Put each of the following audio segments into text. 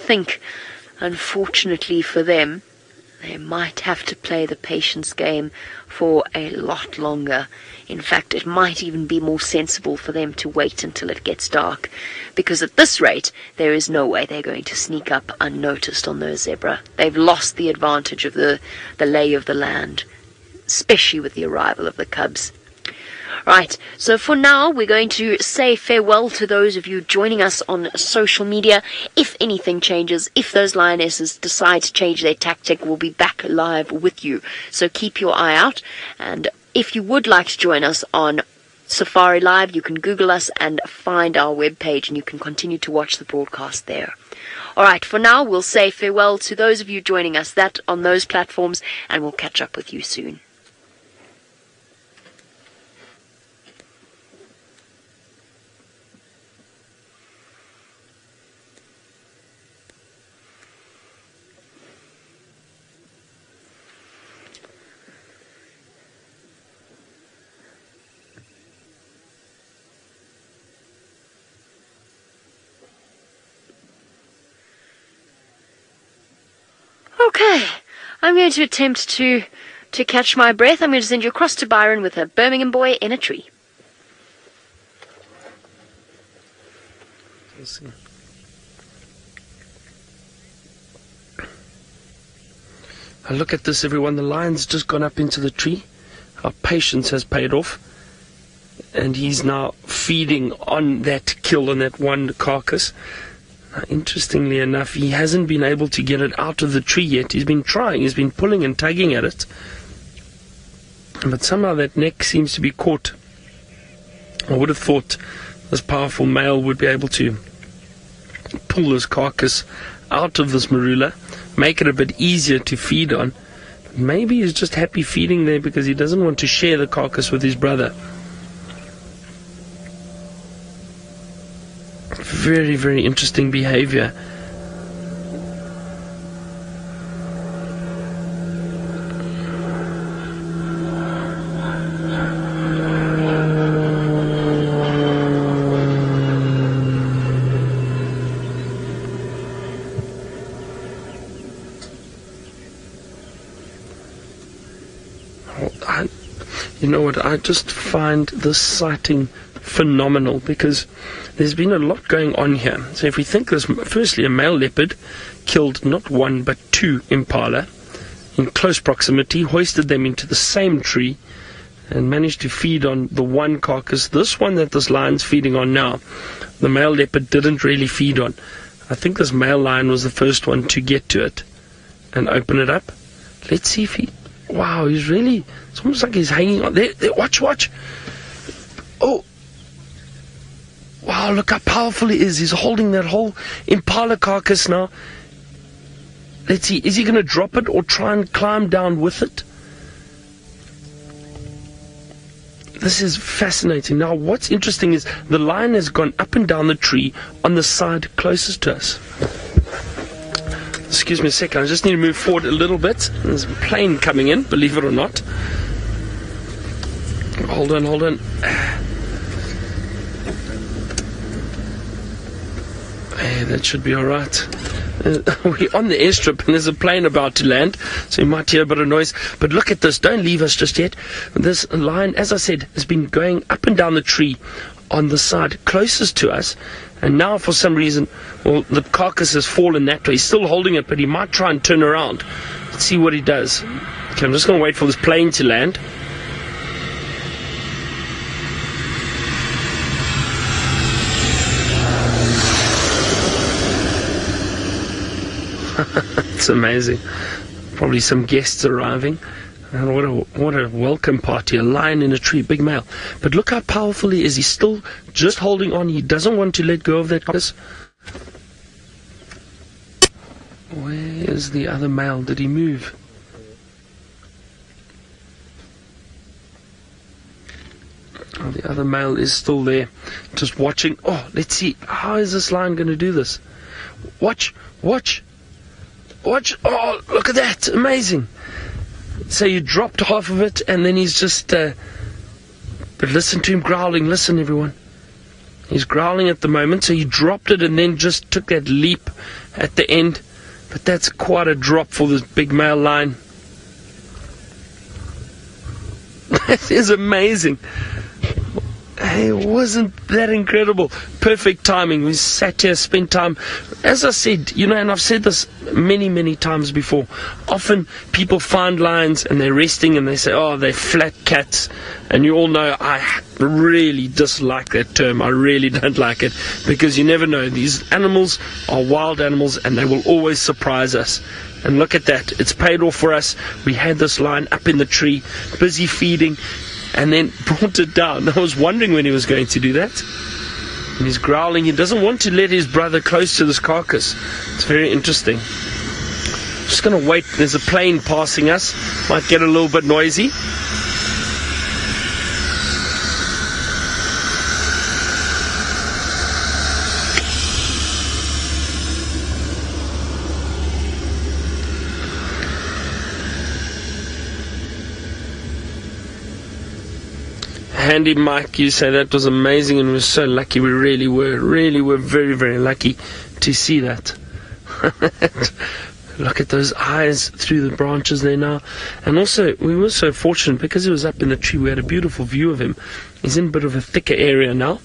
think, unfortunately for them, they might have to play the patience game for a lot longer. In fact, it might even be more sensible for them to wait until it gets dark, because at this rate, there is no way they're going to sneak up unnoticed on those zebra. They've lost the advantage of the lay of the land, especially with the arrival of the cubs. Right, so for now, we're going to say farewell to those of you joining us on social media. If anything changes, if those lionesses decide to change their tactic, we'll be back live with you. So keep your eye out. And if you would like to join us on Safari Live, you can Google us and find our webpage, and you can continue to watch the broadcast there. All right, for now, we'll say farewell to those of you joining us on those platforms, and we'll catch up with you soon. Okay, I'm going to attempt to catch my breath. I'm going to send you across to Byron with a Birmingham boy in a tree. Now look at this, everyone. The lion's just gone up into the tree. Our patience has paid off. And he's now feeding on that kill, on that one carcass. Interestingly enough, he hasn't been able to get it out of the tree yet. He's been trying, he's been pulling and tugging at it. But somehow that neck seems to be caught. I would have thought this powerful male would be able to pull this carcass out of this marula, make it a bit easier to feed on. Maybe he's just happy feeding there because he doesn't want to share the carcass with his brother. Very, very interesting behavior. You know what, I just find this sighting phenomenal because there's been a lot going on here. So if we think there's firstly a male leopard killed not one but two impala in close proximity, hoisted them into the same tree and managed to feed on the one carcass. This one that this lion's feeding on now, the male leopard didn't really feed on. I think this male lion was the first one to get to it and open it up. Let's see if he... Wow, he's really... It's almost like he's hanging on. There, watch. Oh. Wow, look how powerful he is. He's holding that whole impala carcass now. Let's see, is he going to drop it or try and climb down with it? This is fascinating. Now, what's interesting is the lion has gone up and down the tree on the side closest to us. Excuse me a second, I just need to move forward a little bit. There's a plane coming in, believe it or not. Hold on. Hey, that should be alright. We're on the airstrip and there's a plane about to land, so you might hear a bit of noise. But look at this, don't leave us just yet. This lion, as I said, has been going up and down the tree on the side closest to us. And now, for some reason, well, the carcass has fallen that way. He's still holding it, but he might try and turn around. Let's see what he does. Okay, I'm just going to wait for this plane to land. It's amazing. Probably some guests arriving. And what a welcome party. A lion in a tree, big male. But look how powerful he is. He's still just holding on. He doesn't want to let go of that carcass. Where is the other male? Did he move? Oh, the other male is still there, just watching. Oh, let's see. How is this lion going to do this? Watch. Oh, look at that. Amazing. So you dropped half of it, and then he's just... but listen to him growling. Listen, everyone. He's growling at the moment, so he dropped it and then just took that leap at the end. But that's quite a drop for this big male lion. That is amazing. Hey, wasn't that incredible? Perfect timing. We sat here, spent time. As I said, and I've said this many, many times before, often people find lions and they're resting and they say, oh, they're flat cats. And you all know I really dislike that term. I really don't like it, because you never know. These animals are wild animals and they will always surprise us. And look at that. It's paid off for us. We had this lion up in the tree, busy feeding, and then brought it down. I was wondering when he was going to do that. And he's growling. He doesn't want to let his brother close to this carcass. It's very interesting. Just going to wait. There's a plane passing us. Might get a little bit noisy. Handy Mike, you say that was amazing, and we're so lucky. We really were very, very lucky to see that. Look at those eyes through the branches there now. And also, we were so fortunate because he was up in the tree. We had a beautiful view of him. He's in a bit of a thicker area now,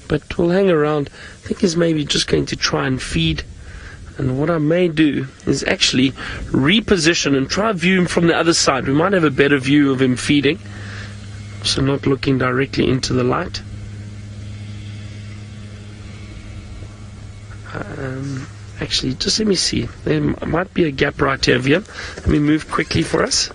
but we'll hang around. I think he's maybe just going to try and feed. And what I may do is actually reposition and try and view him from the other side. We might have a better view of him feeding, so not looking directly into the light. Actually, just let me see. There might be a gap right here. Let me move quickly for us.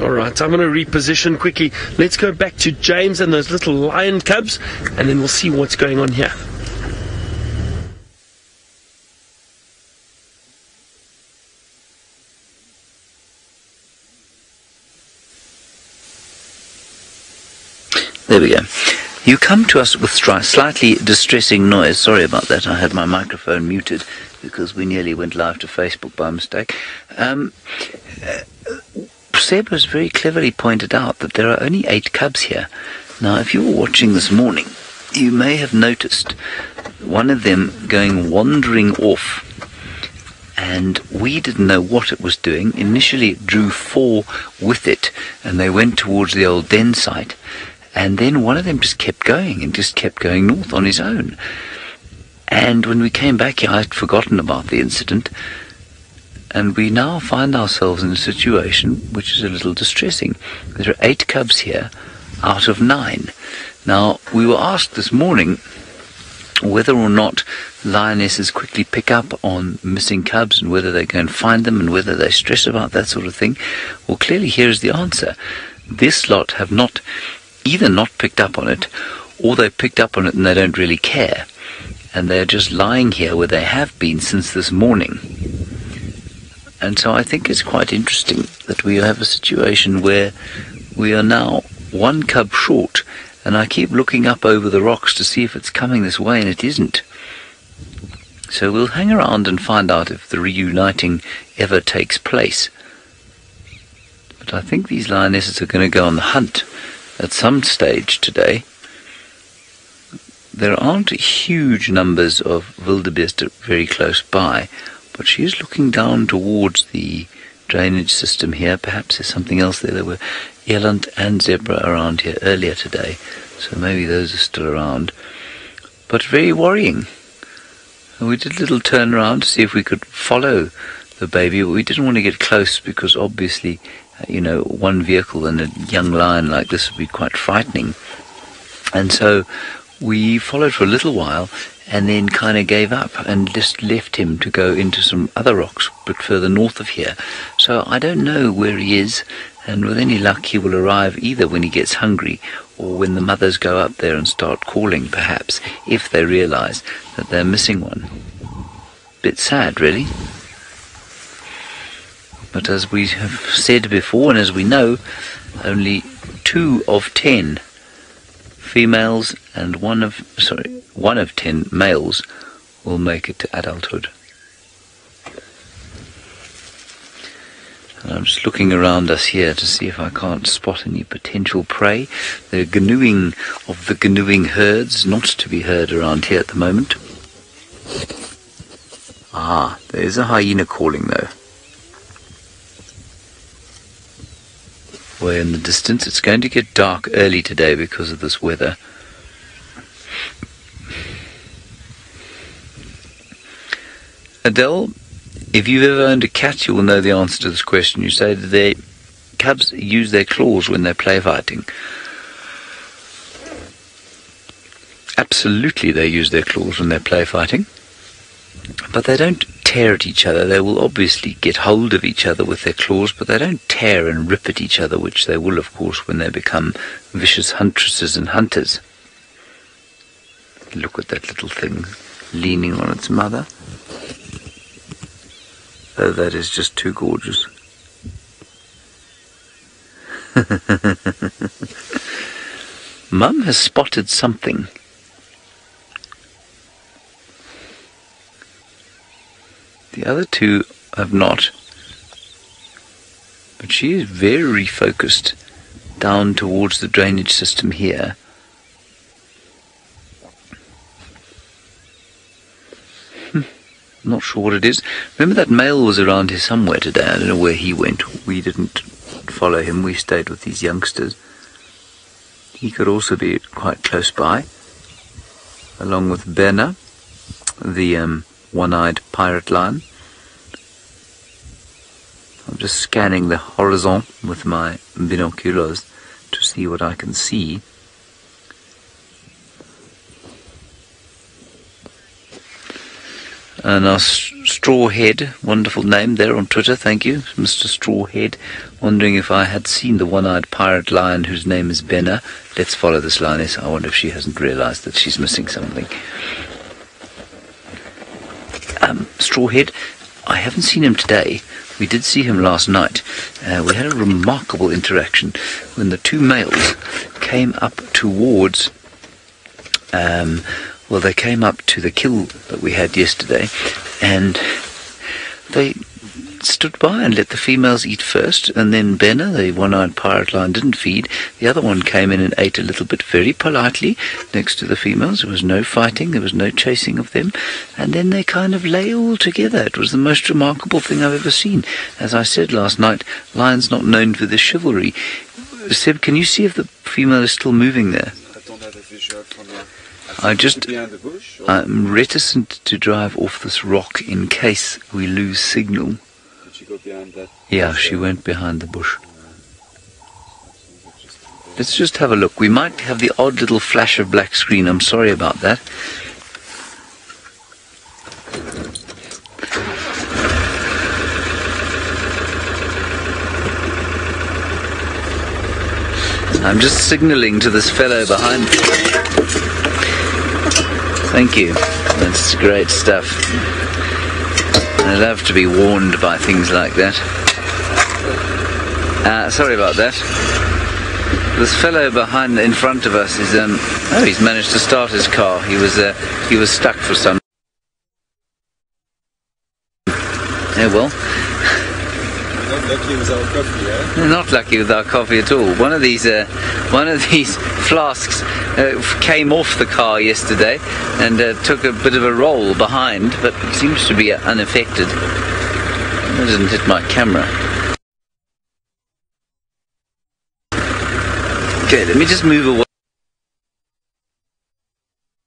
Alright, I'm going to reposition quickly. Let's go back to James and those little lion cubs, and then we'll see what's going on here. There we go. You come to us with slightly distressing noise. Sorry about that. I had my microphone muted because we nearly went live to Facebook by mistake. Seb has very cleverly pointed out that there are only 8 cubs here. Now, if you were watching this morning, you may have noticed one of them going wandering off, and we didn't know what it was doing. Initially, it drew 4 with it, and they went towards the old den site. And then one of them just kept going north on his own. And when we came back here, I'd forgotten about the incident. And we now find ourselves in a situation which is a little distressing. There are 8 cubs here out of 9. Now, we were asked this morning whether or not lionesses quickly pick up on missing cubs and whether they go and find them and whether they stress about that sort of thing. Well, clearly here is the answer. This lot have either not picked up on it, or they picked up on it and they don't really care, and they're just lying here where they have been since this morning. And so I think it's quite interesting that we have a situation where we are now 1 cub short, and I keep looking up over the rocks to see if it's coming this way, and it isn't. So we'll hang around and find out if the reuniting ever takes place. But I think these lionesses are going to go on the hunt at some stage today. There aren't huge numbers of wildebeest very close by, but she is looking down towards the drainage system here. Perhaps there's something else there. There were eland and zebra around here earlier today, so maybe those are still around. But very worrying. And we did a little turn around to see if we could follow the baby, but we didn't want to get close because obviously one vehicle and a young lion like this would be quite frightening. And so we followed for a little while and then kind of gave up and just left him to go into some other rocks but further north of here. So I don't know where he is, and with any luck he will arrive either when he gets hungry or when the mothers go up there and start calling, perhaps, if they realize that they're missing one. Bit sad, really. But as we have said before, and as we know, only 2 of 10 females and 1 of 10 males will make it to adulthood. And I'm just looking around us here to see if I can't spot any potential prey. The canoeing of the canoeing herds, not to be heard around here at the moment. Ah, there's a hyena calling though. Way in the distance. It's going to get dark early today because of this weather. Adele, if you've ever owned a cat, you will know the answer to this question. You say that cubs use their claws when they're play fighting. Absolutely they use their claws when they're play fighting. But they don't tear at each other. They will obviously get hold of each other with their claws, but they don't tear and rip at each other, which they will, of course, when they become vicious huntresses and hunters. Look at that little thing leaning on its mother. Oh, that is just too gorgeous. Mum has spotted something. The other two have not. But she is very focused down towards the drainage system here. Not sure what it is. Remember that male was around here somewhere today. I don't know where he went. We didn't follow him. We stayed with these youngsters. He could also be quite close by, along with Berna, the one-eyed pirate lion. I'm just scanning the horizon with my binoculars to see what I can see. And our Strawhead, wonderful name there on Twitter, thank you, Mr. Strawhead, wondering if I had seen the one-eyed pirate lion whose name is Benna. Let's follow this lioness. I wonder if she hasn't realised that she's missing something. Strawhead, I haven't seen him today. We did see him last night. We had a remarkable interaction when the two males came up towards... well, they came up to the kill that we had yesterday, and they stood by and let the females eat first, and then Benna, the one-eyed pirate lion, didn't feed. The other one came in and ate a little bit very politely next to the females. There was no fighting, there was no chasing of them, and then they kind of lay all together. It was the most remarkable thing I've ever seen. As I said last night, lions not known for their chivalry. Seb, can you see if the female is still moving there? I don't have a visual from there. I'm reticent to drive off this rock in case we lose signal. Did she go behind that? Yeah, she went behind the bush. Let's just have a look. We might have the odd little flash of black screen. I'm sorry about that. I'm just signalling to this fellow behind me. Thank you. That's great stuff. I love to be warned by things like that. Sorry about that. This fellow in front of us is he's managed to start his car. He was stuck for some. Oh well. Not lucky with our coffee, eh? Not lucky with our coffee at all. One of these flasks came off the car yesterday and took a bit of a roll behind, but seems to be unaffected. It didn't hit my camera. Okay, let me just move away.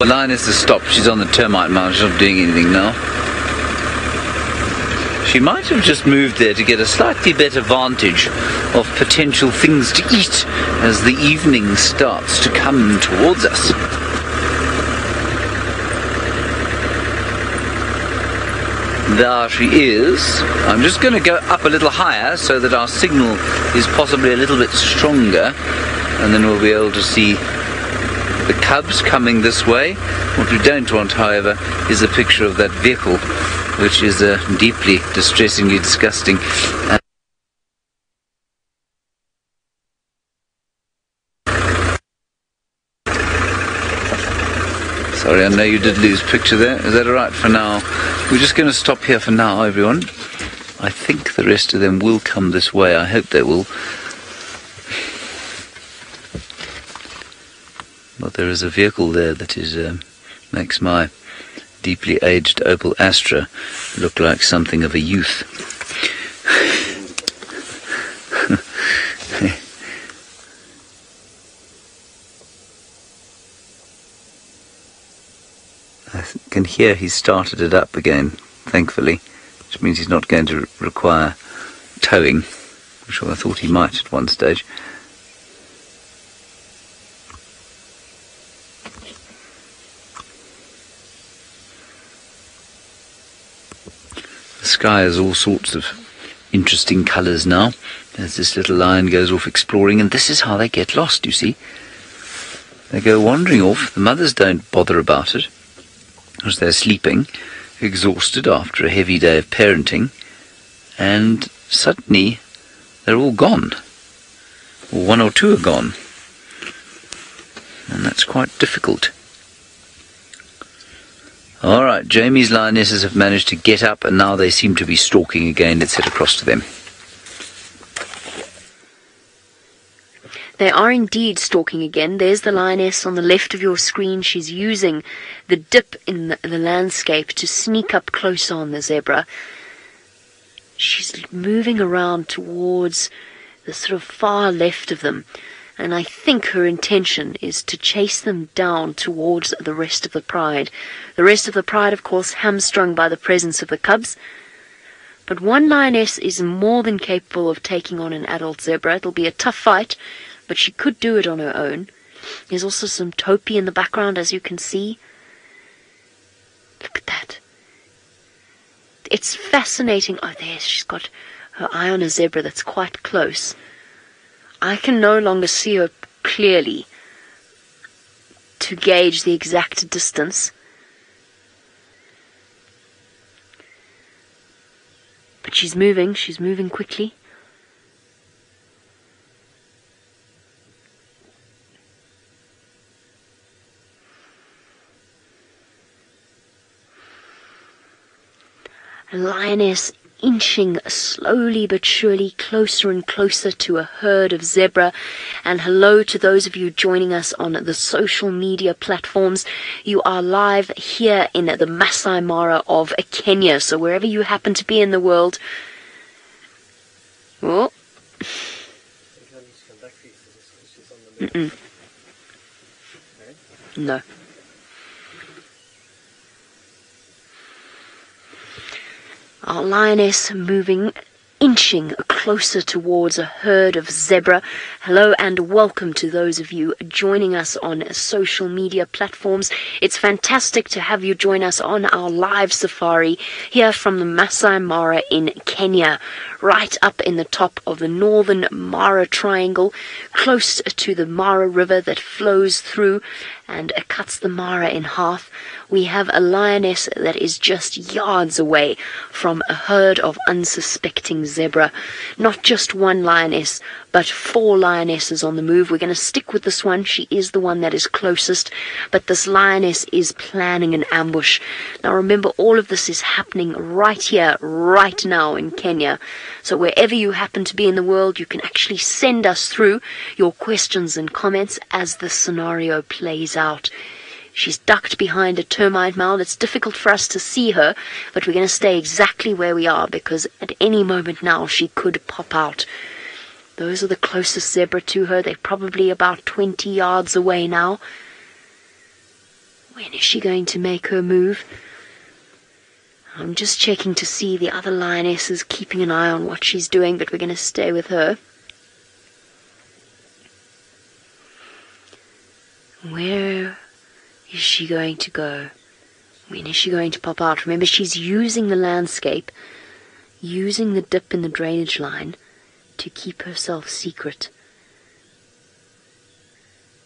The lioness has stopped. She's on the termite mound. She's not doing anything now. She might have just moved there to get a slightly better vantage of potential things to eat as the evening starts to come towards us. There she is. I'm just going to go up a little higher so that our signal is possibly a little bit stronger, and then we'll be able to see the cubs coming this way. What we don't want, however, is a picture of that vehicle, which is deeply distressingly disgusting. Sorry, I know you did lose picture there. Is that alright for now? We're just going to stop here for now, everyone. I think the rest of them will come this way. I hope they will. But there is a vehicle there that is makes my deeply aged Opel Astra look like something of a youth. I can hear he's started it up again, thankfully, which means he's not going to require towing, which I thought he might at one stage. The sky has all sorts of interesting colours now, as this little lion goes off exploring, and this is how they get lost, you see. They go wandering off. The mothers don't bother about it, because they're sleeping, exhausted after a heavy day of parenting, and suddenly they're all gone, or one or two are gone, and that's quite difficult. All right, Jamie's lionesses have managed to get up, and now they seem to be stalking again. Let's head across to them. They are indeed stalking again. There's the lioness on the left of your screen. She's using the dip in the landscape to sneak up closer on the zebra. She's moving around towards the sort of far left of them, and I think her intention is to chase them down towards the rest of the pride. The rest of the pride, of course, hamstrung by the presence of the cubs. But one lioness is more than capable of taking on an adult zebra. It'll be a tough fight, but she could do it on her own. There's also some topi in the background, as you can see. Look at that. It's fascinating. Oh, there, she's got her eye on a zebra that's quite close. I can no longer see her clearly to gauge the exact distance. But she's moving quickly. A lioness inching slowly but surely closer and closer to a herd of zebra. And hello to those of you joining us on the social media platforms. You are live here in the Masai Mara of Kenya, so wherever you happen to be in the world. Oh. No. Our lioness moving, inching closer towards a herd of zebra. Hello and welcome to those of you joining us on social media platforms. It's fantastic to have you join us on our live safari here from the Masai Mara in Kenya, right up in the top of the northern Mara Triangle, close to the Mara River that flows through and cuts the Mara in half. We have a lioness that is just yards away from a herd of unsuspecting zebra. Not just one lioness, but 4 lionesses on the move. We're going to stick with this one. She is the one that is closest, but this lioness is planning an ambush. Now remember, all of this is happening right here, right now in Kenya. So wherever you happen to be in the world, you can actually send us through your questions and comments as the scenario plays out. She's ducked behind a termite mound. It's difficult for us to see her, but we're going to stay exactly where we are because at any moment now she could pop out. Those are the closest zebra to her. They're probably about 20 yards away now. When is she going to make her move? I'm just checking to see the other lionesses, keeping an eye on what she's doing, but we're going to stay with her. Where is she going to go? When is she going to pop out? Remember, she's using the landscape, using the dip in the drainage line to keep herself secret.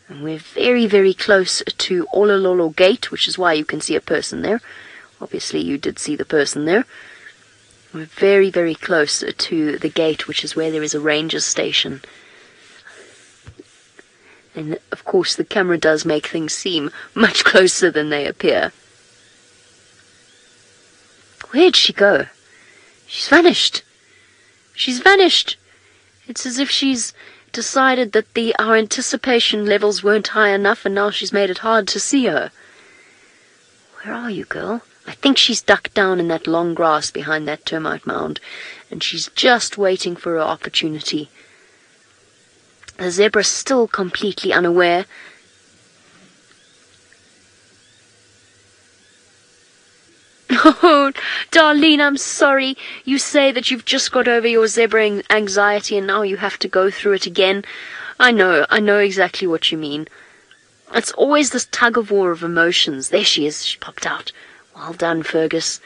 And we're very, very close to Olololo Gate, which is why you can see a person there. Obviously, you did see the person there. We're very, very close to the gate, which is where there is a ranger station. And, of course, the camera does make things seem much closer than they appear. Where'd she go? She's vanished. She's vanished. It's as if she's decided that our anticipation levels weren't high enough, and now she's made it hard to see her. Where are you, girl? I think she's ducked down in that long grass behind that termite mound, and she's just waiting for her opportunity. The zebra's still completely unaware. Oh, Darlene, I'm sorry. You say that you've just got over your zebra anxiety and now you have to go through it again. I know exactly what you mean. It's always this tug-of-war of emotions. There she is, she popped out. Well done, Fergus.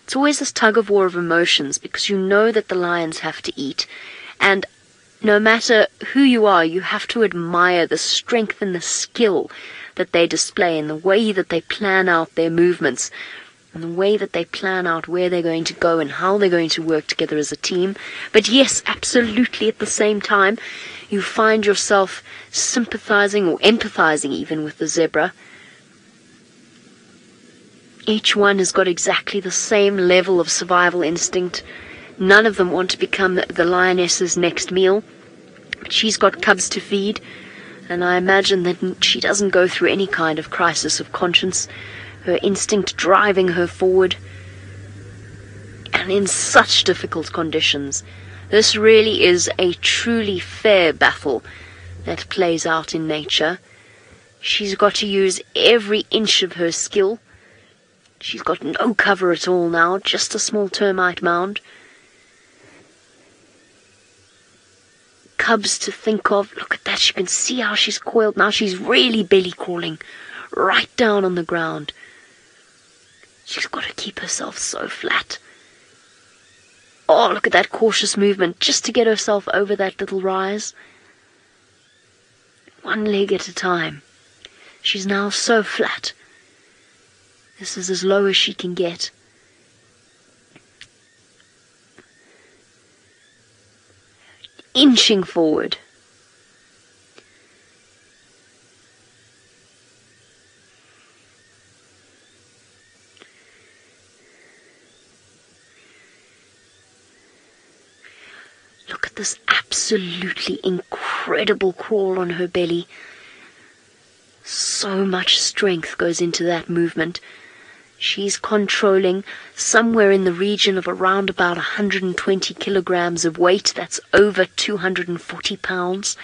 It's always this tug-of-war of emotions because you know that the lions have to eat. And no matter who you are, you have to admire the strength and the skill that they display and the way that they plan out their movements and the way that they plan out where they're going to go and how they're going to work together as a team. But yes, absolutely, at the same time, you find yourself sympathizing or empathizing even with the zebra. Each one has got exactly the same level of survival instinct. None of them want to become the lioness's next meal. But she's got cubs to feed, and I imagine that she doesn't go through any kind of crisis of conscience, her instinct driving her forward. And in such difficult conditions, this really is a truly fair battle that plays out in nature. She's got to use every inch of her skill. She's got no cover at all now, just a small termite mound. Cubs to think of. Look at that, you can see how she's coiled now. She's really belly crawling right down on the ground. She's got to keep herself so flat. Oh, look at that cautious movement just to get herself over that little rise. One leg at a time. She's now so flat. This is as low as she can get. Inching forward. Look at this absolutely incredible crawl on her belly. So much strength goes into that movement. She's controlling somewhere in the region of around about 120 kilograms of weight. That's over 240 pounds.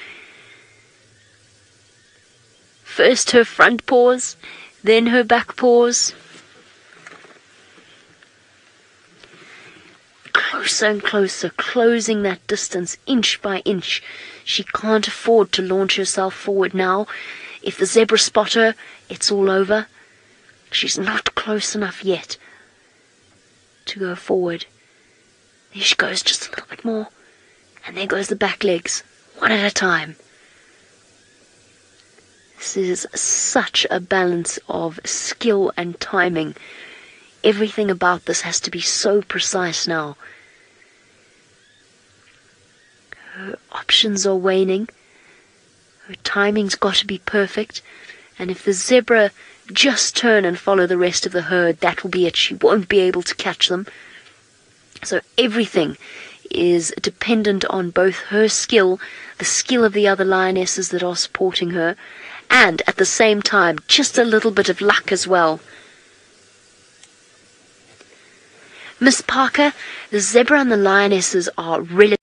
First her front paws, then her back paws. Closer and closer, closing that distance inch by inch. She can't afford to launch herself forward now. If the zebra spot her, it's all over. She's not close enough yet to go forward. There she goes, just a little bit more. And there goes the back legs, one at a time. This is such a balance of skill and timing. Everything about this has to be so precise now. Her options are waning. Her timing's got to be perfect. And if the zebra just turn and follow the rest of the herd, that will be it. She won't be able to catch them. So everything is dependent on both her skill, the skill of the other lionesses that are supporting her, and at the same time, just a little bit of luck as well. Miss Parker, the zebra and the lionesses are relatively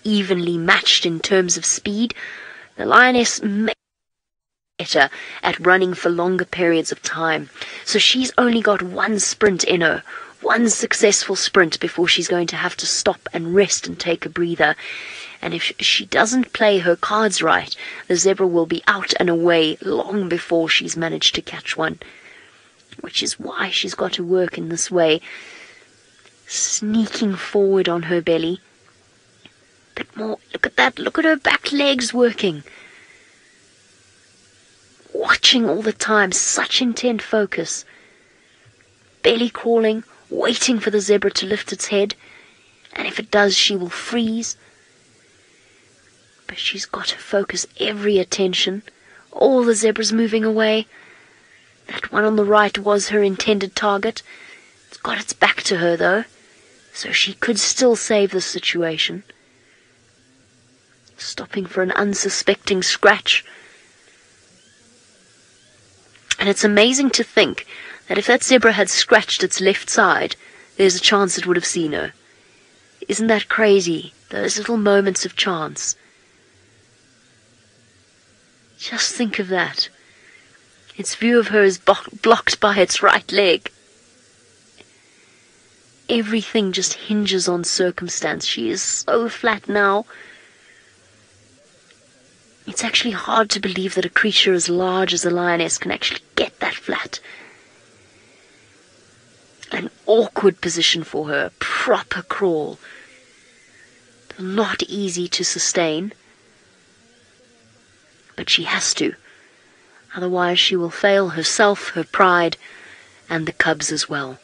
evenly matched in terms of speed. The lioness may be better at running for longer periods of time, so she's only got one sprint in her, one successful sprint before she's going to have to stop and rest and take a breather. And if she doesn't play her cards right, the zebra will be out and away long before she's managed to catch one, which is why she's got to work in this way, sneaking forward on her belly. Bit more. Look at that. Look at her back legs working. Watching all the time. Such intent focus. Belly crawling, waiting for the zebra to lift its head. And if it does, she will freeze. But she's got to focus every attention. All the zebras moving away. That one on the right was her intended target. It's got its back to her, though, so she could still save the situation. Stopping for an unsuspecting scratch. And it's amazing to think that if that zebra had scratched its left side, there's a chance it would have seen her. Isn't that crazy? Those little moments of chance. Just think of that. Its view of her is blocked by its right leg. Everything just hinges on circumstance. She is so flat now. It's actually hard to believe that a creature as large as a lioness can actually get that flat. An awkward position for her, a proper crawl. Not easy to sustain. But she has to. Otherwise she will fail herself, her pride, and the cubs as well.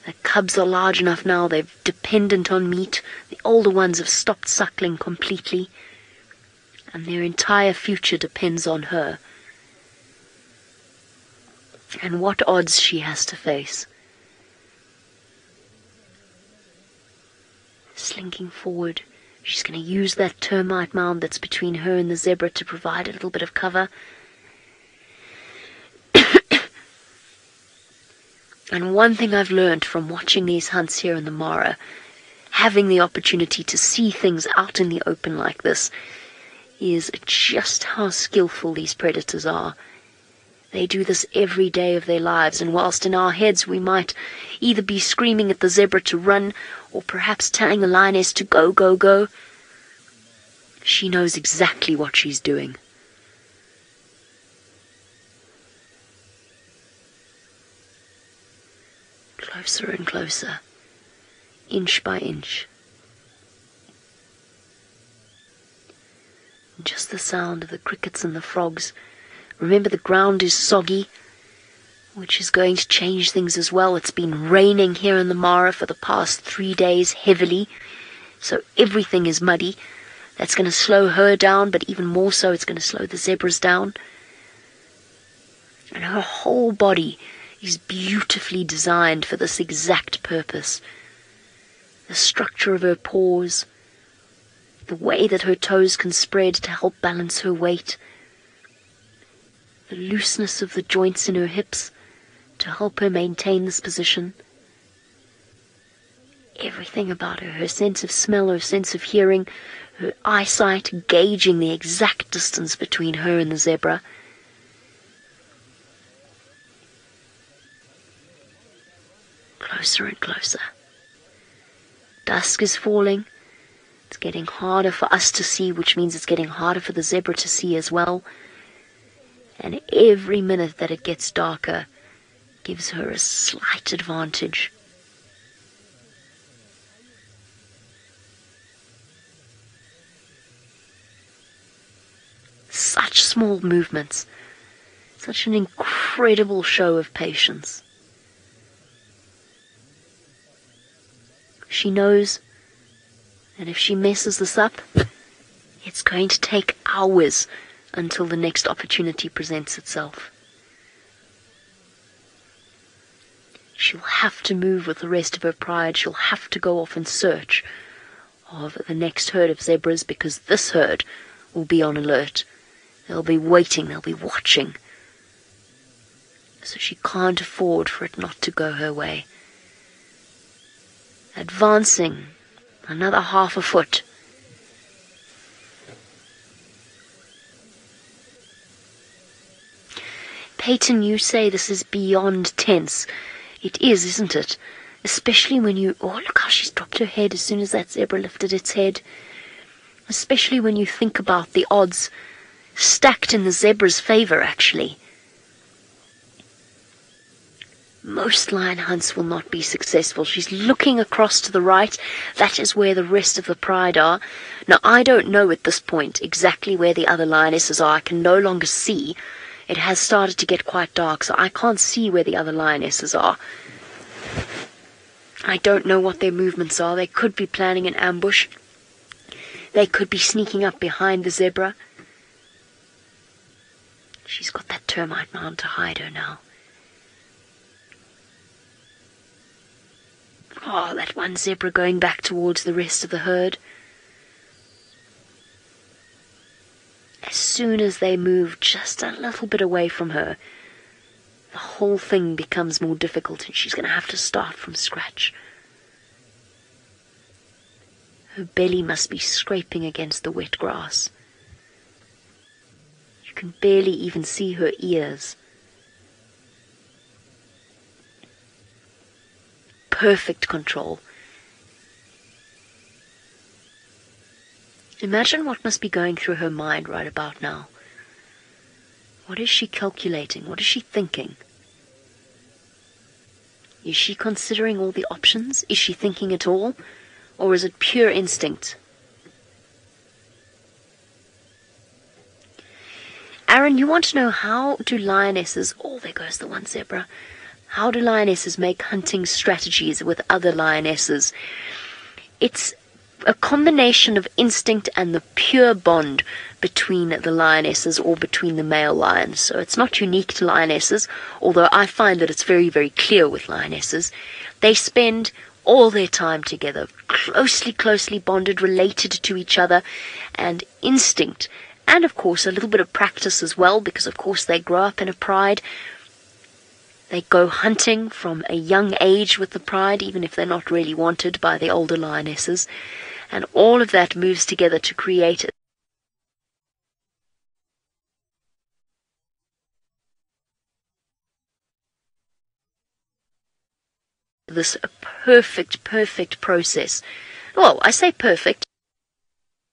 The cubs are large enough now, they're dependent on meat. The older ones have stopped suckling completely. And their entire future depends on her. And what odds she has to face. Slinking forward, she's going to use that termite mound that's between her and the zebra to provide a little bit of cover. And one thing I've learned from watching these hunts here in the Mara, having the opportunity to see things out in the open like this, is just how skillful these predators are. They do this every day of their lives, and whilst in our heads we might either be screaming at the zebra to run, or perhaps telling the lioness to go, go, go, she knows exactly what she's doing. Closer and closer, inch by inch. Just the sound of the crickets and the frogs. Remember, the ground is soggy, which is going to change things as well. It's been raining here in the Mara for the past 3 days heavily, so everything is muddy. That's going to slow her down, but even more so it's going to slow the zebras down. And her whole body is beautifully designed for this exact purpose. The structure of her paws, the way that her toes can spread to help balance her weight, the looseness of the joints in her hips to help her maintain this position. Everything about her, her sense of smell, her sense of hearing, her eyesight, gauging the exact distance between her and the zebra. Closer and closer. Dusk is falling. It's getting harder for us to see, which means it's getting harder for the zebra to see as well. And every minute that it gets darker gives her a slight advantage. Such small movements, such an incredible show of patience. She knows that if she messes this up, it's going to take hours until the next opportunity presents itself. She'll have to move with the rest of her pride. She'll have to go off in search of the next herd of zebras, because this herd will be on alert. They'll be waiting, they'll be watching. So she can't afford for it not to go her way. Advancing another half a foot. Peyton, you say this is beyond tense. It is, isn't it? Especially when you... Oh, look how she's dropped her head as soon as that zebra lifted its head. Especially when you think about the odds stacked in the zebra's favor, actually. Most lion hunts will not be successful. She's looking across to the right. That is where the rest of the pride are. Now, I don't know at this point exactly where the other lionesses are. I can no longer see. It has started to get quite dark, so I can't see where the other lionesses are. I don't know what their movements are. They could be planning an ambush. They could be sneaking up behind the zebra. She's got that termite mound to hide her now. Oh, that one zebra going back towards the rest of the herd. As soon as they move just a little bit away from her, the whole thing becomes more difficult and she's going to have to start from scratch. Her belly must be scraping against the wet grass. You can barely even see her ears. Perfect control. Imagine what must be going through her mind right about now. What is she calculating? What is she thinking? Is she considering all the options? Is she thinking at all? Or is it pure instinct? Aaron, you want to know how do lionesses... Oh, there goes the one zebra. How do lionesses make hunting strategies with other lionesses? It's a combination of instinct and the pure bond between the lionesses or between the male lions. So it's not unique to lionesses, although I find that it's very, very clear with lionesses. They spend all their time together, closely bonded, related to each other, and instinct, and of course a little bit of practice as well, because of course they grow up in a pride. They go hunting from a young age with the pride, even if they're not really wanted by the older lionesses, and all of that moves together to create this perfect process. Well, I say perfect,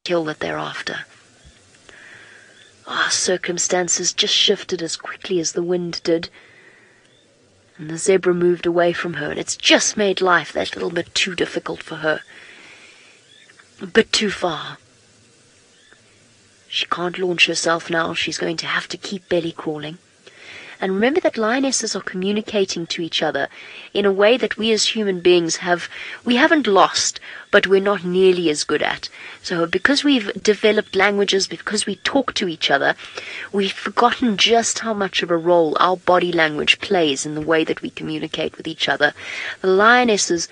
kill that they're after. Circumstances just shifted as quickly as the wind did, and the zebra moved away from her, and it's just made life that little bit too difficult for her. A bit too far. She can't launch herself now. She's going to have to keep belly crawling. And remember that lionesses are communicating to each other in a way that we as human beings we haven't lost, but we're not nearly as good at. So because we've developed languages, because we talk to each other, we've forgotten just how much of a role our body language plays in the way that we communicate with each other. The lionesses,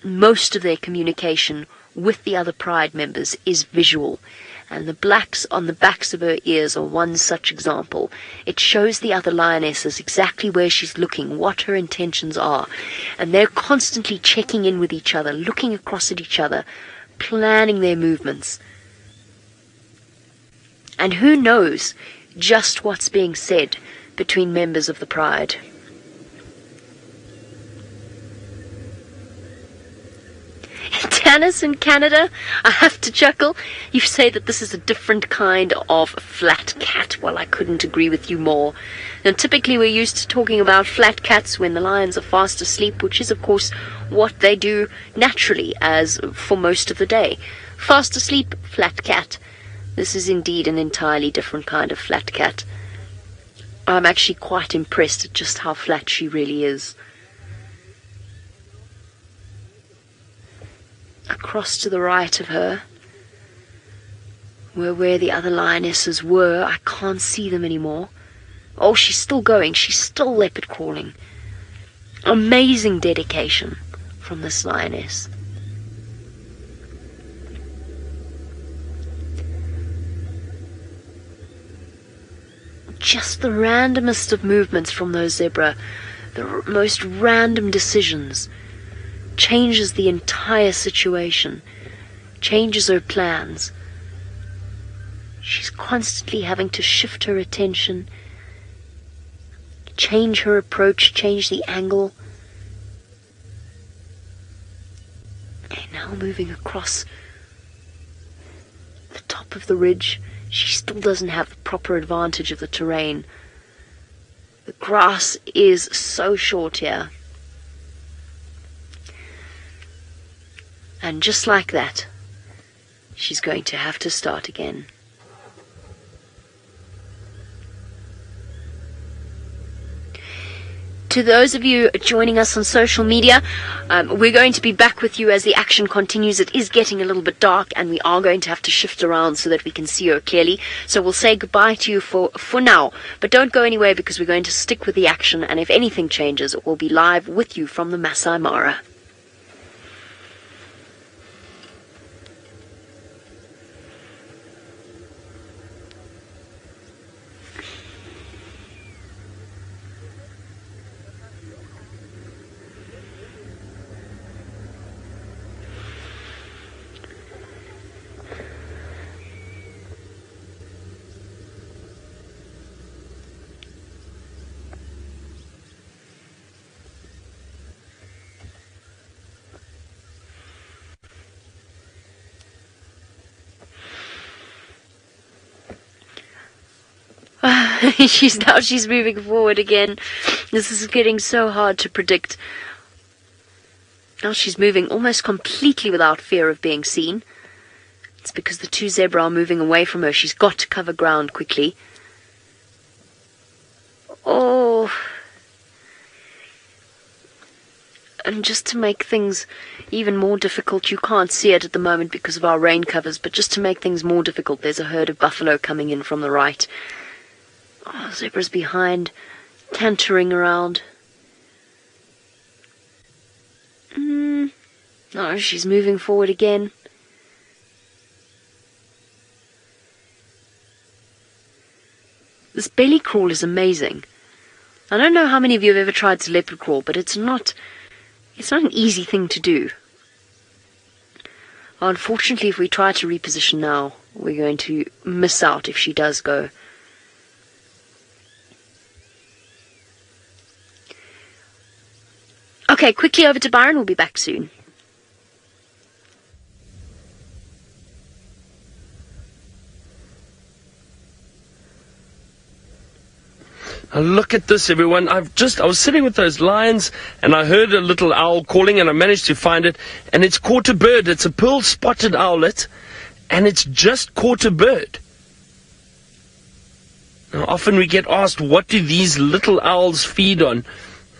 most of their communication with the other pride members is visual. And the blacks on the backs of her ears are one such example. It shows the other lionesses exactly where she's looking, what her intentions are. And they're constantly checking in with each other, looking across at each other, planning their movements. And who knows just what's being said between members of the pride. Dennis in Canada, I have to chuckle. You say that this is a different kind of flat cat. Well, I couldn't agree with you more. And typically we're used to talking about flat cats when the lions are fast asleep, which is of course what they do naturally as for most of the day. Fast asleep, flat cat. This is indeed an entirely different kind of flat cat. I'm actually quite impressed at just how flat she really is. Across to the right of her were where the other lionesses were. I can't see them anymore. Oh, she's still going. She's still leopard crawling. Amazing dedication from this lioness. Just the randomest of movements from those zebra, the most random decisions, changes the entire situation, changes her plans. She's constantly having to shift her attention, change her approach, change the angle. And now moving across the top of the ridge, she still doesn't have the proper advantage of the terrain. The grass is so short here. And just like that, she's going to have to start again. to those of you joining us on social media, we're going to be back with you as the action continues. It is getting a little bit dark, and we are going to have to shift around so that we can see her clearly. So we'll say goodbye to you for now. But don't go anywhere, because we're going to stick with the action, and if anything changes, we'll be live with you from the Masai Mara. She's moving forward again. This is getting so hard to predict. Now she's moving almost completely without fear of being seen. It's because the two zebra are moving away from her. She's got to cover ground quickly. Oh. And just to make things even more difficult, you can't see it at the moment because of our rain covers, but just to make things more difficult, there's a herd of buffalo coming in from the right. Oh, zebra's behind, cantering around. Oh, she's moving forward again. This belly crawl is amazing. I don't know how many of you have ever tried to leopard crawl, but it's not an easy thing to do. Unfortunately, if we try to reposition now, we're going to miss out if she does go. Okay, quickly over to Byron. We'll be back soon. Now look at this, everyone. I was sitting with those lions, and I heard a little owl calling, and I managed to find it, and it's caught a bird. It's a pearl-spotted owlet, and it's just caught a bird. Now, often we get asked, what do these little owls feed on?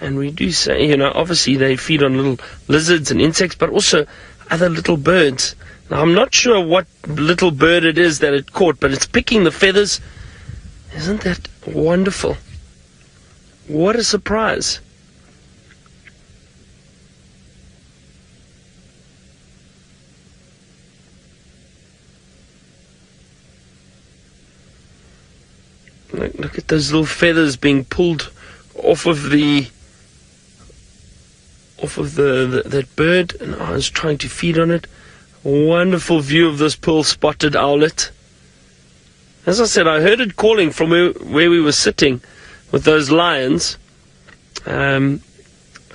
And we do say, obviously they feed on little lizards and insects, but also other little birds. Now, I'm not sure what little bird it is that it caught, but it's picking the feathers. Isn't that wonderful? What a surprise. Look at those little feathers being pulled off of that bird, and I was trying to feed on it. A wonderful view of this pearl-spotted owlet. As I said, I heard it calling from where we were sitting with those lions, and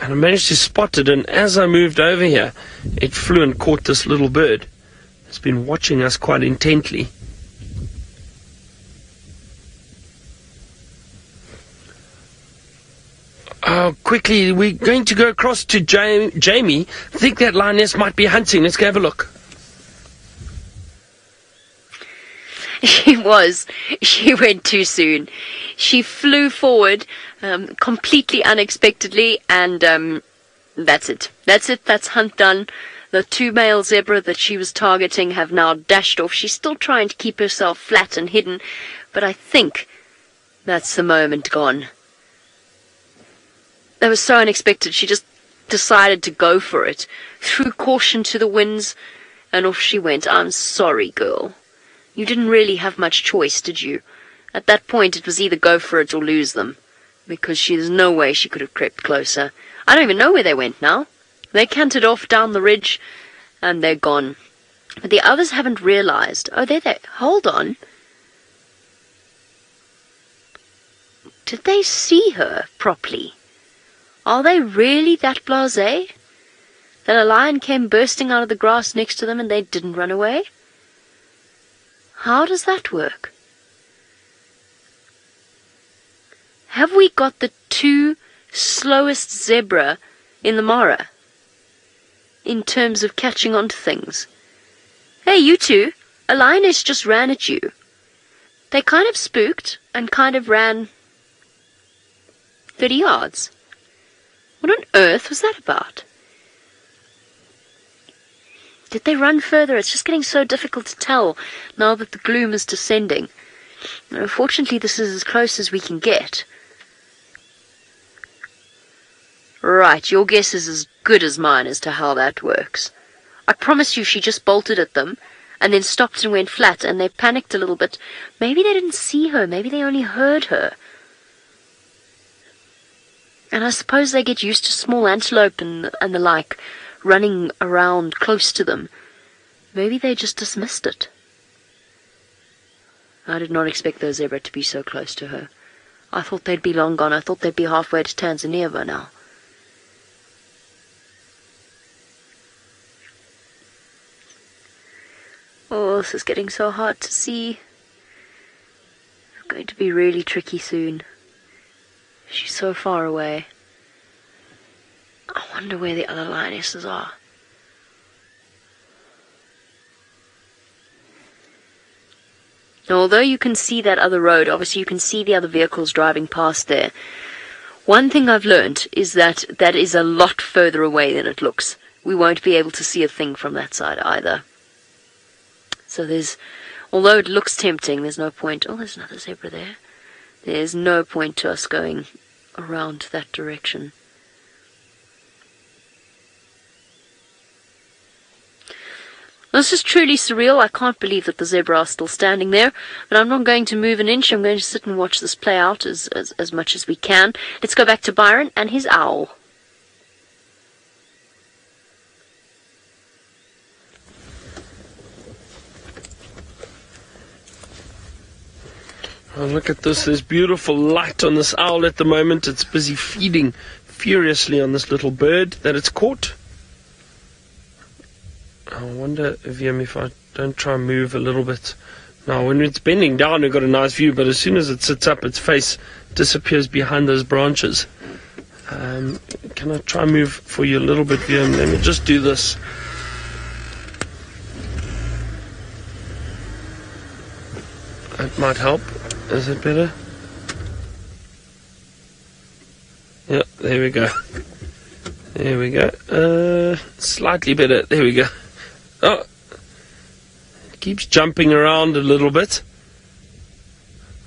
I managed to spot it, and as I moved over here, it flew and caught this little bird. It's been watching us quite intently. Quickly, we're going to go across to Jamie. I think that lioness might be hunting. Let's go have a look. She was. She went too soon. She flew forward completely unexpectedly, and that's it. That's it. That's hunt done. The two male zebra that she was targeting have now dashed off. She's still trying to keep herself flat and hidden, but I think that's the moment gone. That was so unexpected. She just decided to go for it, threw caution to the winds, and off she went. I'm sorry, girl. You didn't really have much choice, did you? At that point, it was either go for it or lose them, because there's no way she could have crept closer. I don't even know where they went now. They cantered off down the ridge, and they're gone. But the others haven't realized. Oh, they're there. Hold on. Did they see her properly? Are they really that blasé? That a lion came bursting out of the grass next to them and they didn't run away? How does that work? Have we got the two slowest zebra in the Mara in terms of catching on to things? Hey, you two, a lioness just ran at you. They kind of spooked and kind of ran 30 yards. What on earth was that about? Did they run further? It's just getting so difficult to tell now that the gloom is descending. Unfortunately, this is as close as we can get. Right, your guess is as good as mine as to how that works. I promise you she just bolted at them and then stopped and went flat, and they panicked a little bit. Maybe they didn't see her, maybe they only heard her. And I suppose they get used to small antelope and the like running around close to them. Maybe they just dismissed it. I did not expect the zebra to be so close to her. I thought they'd be long gone. I thought they'd be halfway to Tanzania by now. Oh, this is getting so hard to see. It's going to be really tricky soon. She's so far away. I wonder where the other lionesses are. Now, although you can see that other road, obviously you can see the other vehicles driving past there. One thing I've learned is that that is a lot further away than it looks. We won't be able to see a thing from that side either. So although it looks tempting, there's no point. Oh, there's another zebra there. There's no point to us going around that direction. This is truly surreal. I can't believe that the zebra are still standing there, but I'm not going to move an inch. I'm going to sit and watch this play out as much as we can. Let's go back to Byron and his owl. Oh, look at this. There's beautiful light on this owl at the moment. It's busy feeding furiously on this little bird that it's caught. I wonder if I don't try and move a little bit. Now, when it's bending down, we've got a nice view, but as soon as it sits up, its face disappears behind those branches. Can I try and move for you a little bit, Viam? Let me just do this. That might help. Is it better? Yeah, there we go. There we go. Slightly better. There we go. Oh, it keeps jumping around a little bit.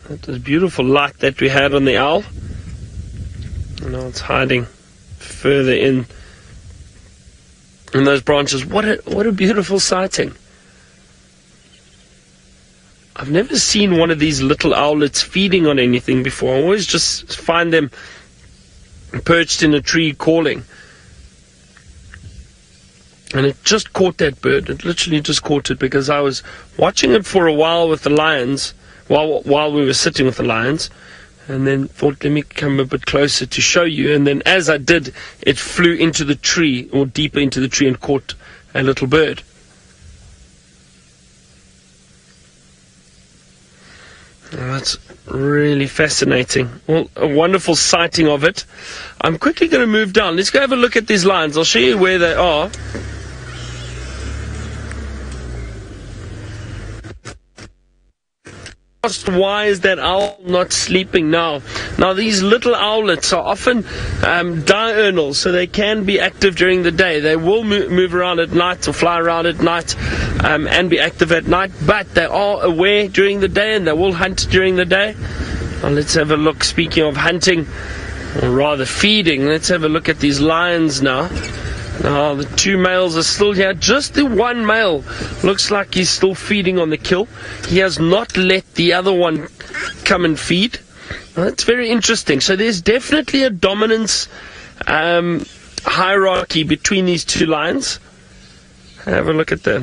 That was beautiful light that we had on the owl. And now it's hiding further in those branches. What a beautiful sighting. I've never seen one of these little owlets feeding on anything before. I always just find them perched in a tree calling. And it just caught that bird. It literally just caught it because I was watching it for a while with the lions, while we were sitting with the lions, and then thought, let me come a bit closer to show you. And then as I did, it flew into the tree, or deeper into the tree, and caught a little bird. Oh, that's really fascinating. Well, a wonderful sighting of it. I'm quickly going to move down. Let's go have a look at these lions. I'll show you where they are. Why is that owl not sleeping now? Now, these little owlets are often diurnal, so they can be active during the day. They will move around at night or fly around at night and be active at night, but they are aware during the day and they will hunt during the day. Now, let's have a look. Speaking of hunting, or rather feeding, let's have a look at these lions now. Now, the two males are still here. Just the one male looks like he's still feeding on the kill. He has not let the other one come and feed. Well, that's very interesting. So there's definitely a dominance hierarchy between these two lions. Have a look at that.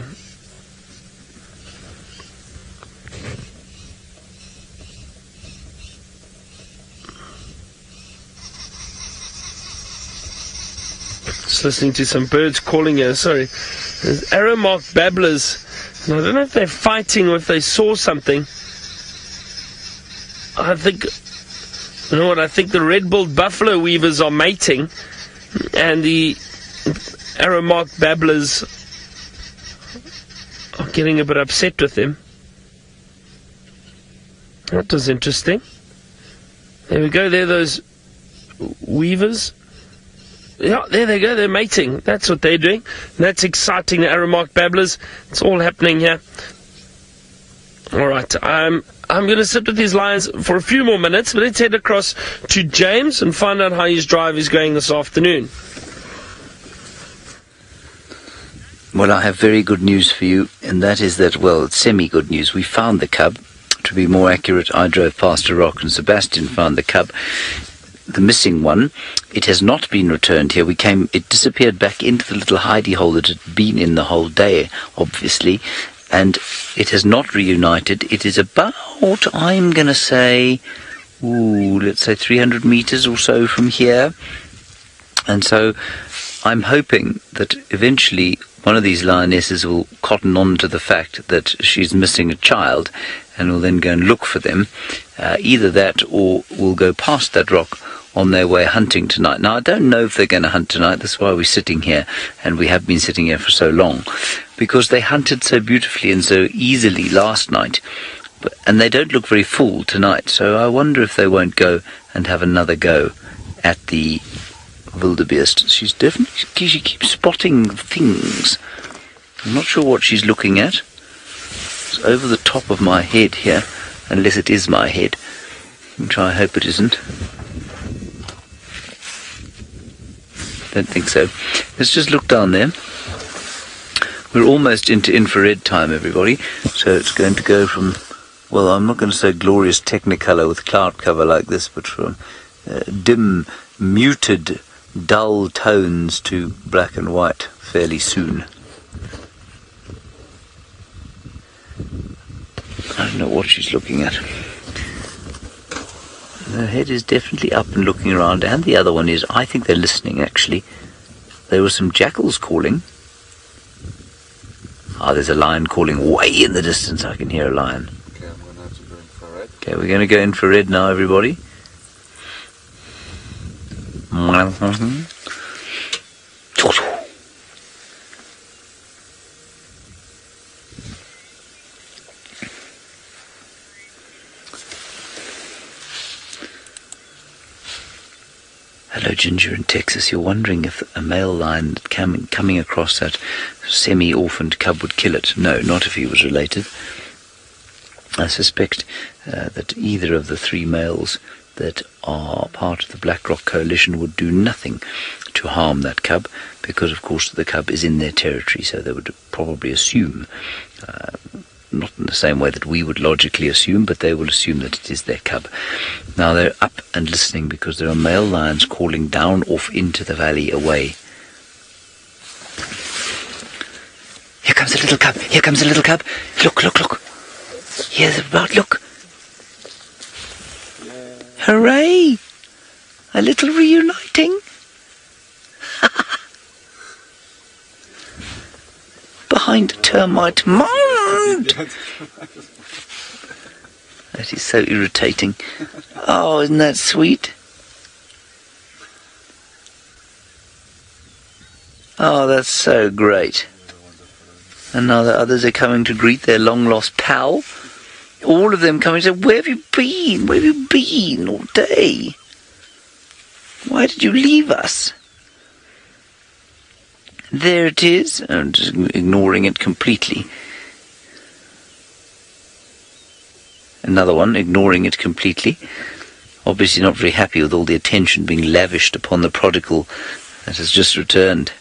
Just listening to some birds calling here. Sorry. There's arrow-marked babblers. And I don't know if they're fighting or if they saw something. I think the red-billed buffalo weavers are mating, and the arrow-marked babblers are getting a bit upset with them. That was interesting. There we go. There are those weavers. Yeah, there they go. They're mating. That's what they're doing. That's exciting, the Aramark babblers. It's all happening here. All right. I'm going to sit with these lions for a few more minutes, but let's head across to James and find out how his drive is going this afternoon. Well, I have very good news for you, and that is that, well, it's semi-good news. We found the cub. To be more accurate, I drove past a rock and Sebastian found the cub. The missing one, it has not been returned here. It disappeared back into the little hidey hole that had been in the whole day, obviously, and it has not reunited. It is about, I'm going to say, let's say 300 meters or so from here. And so I'm hoping that eventually one of these lionesses will cotton on to the fact that she's missing a child and will then go and look for them. Either that or will go past that rock on their way hunting tonight. Now, I don't know if they're going to hunt tonight. That's why we're sitting here, and we have been sitting here for so long, because they hunted so beautifully and so easily last night, and they don't look very full tonight. So I wonder if they won't go and have another go at the wildebeest. She keeps spotting things. I'm not sure what she's looking at. It's over the top of my head here, unless it is my head, which I hope it isn't. Don't think so. Let's just look down there. We're almost into infrared time, everybody. So it's going to go from, well, I'm not going to say glorious technicolor with cloud cover like this, but from dim, muted, dull tones to black and white fairly soon. I don't know what she's looking at. Her head is definitely up and looking around, and the other one is, I think they're listening actually. There were some jackals calling. There's a lion calling way in the distance. I can hear a lion. Okay, I'm going to have to go infrared. Okay, we're going to go infrared now, everybody. Hello, Ginger in Texas. You're wondering if a male lion coming across that semi-orphaned cub would kill it. No, not if he was related. I suspect that either of the three males that are part of the Black Rock Coalition would do nothing to harm that cub, because, of course, the cub is in their territory, so they would probably assume, not in the same way that we would logically assume, but they will assume that it is their cub. Now they're up and listening because there are male lions calling down off into the valley away. Here comes a little cub. Here comes a little cub. Look, look, look. Here's a bird. Look. Hooray! A little reuniting. Behind a termite mound. That is so irritating. Oh, isn't that sweet? Oh, that's so great. And now the others are coming to greet their long-lost pal. All of them coming to say, where have you been? Where have you been all day? Why did you leave us? There it is. I'm just ignoring it completely. Another one, ignoring it completely. Obviously not very happy with all the attention being lavished upon the prodigal that has just returned.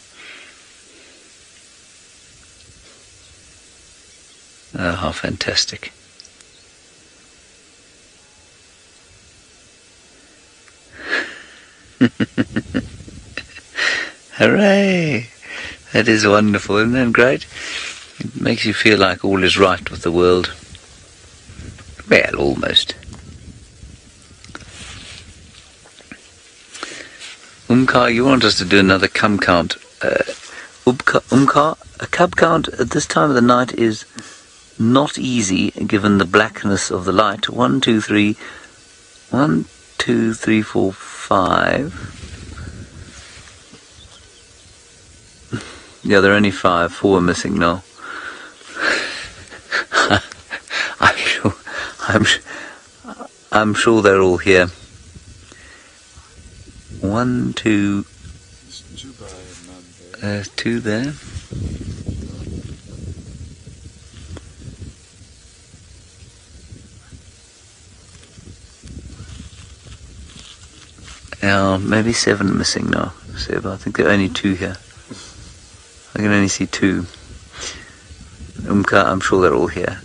Oh, how fantastic. Hooray! That is wonderful, isn't that great? It makes you feel like all is right with the world. Well, almost. Umkar, you want us to do another cub count. Umkar, a cub count at this time of the night is not easy given the blackness of the light. 1, 2, 3, 1, 2, 3, 4, 5. Yeah, there are only 5. 4 are missing now. I'm sure they're all here. 1, 2, There's two there. Yeah, maybe 7 missing now. Seb, I think there are only 2 here. I can only see 2. I'm sure they're all here.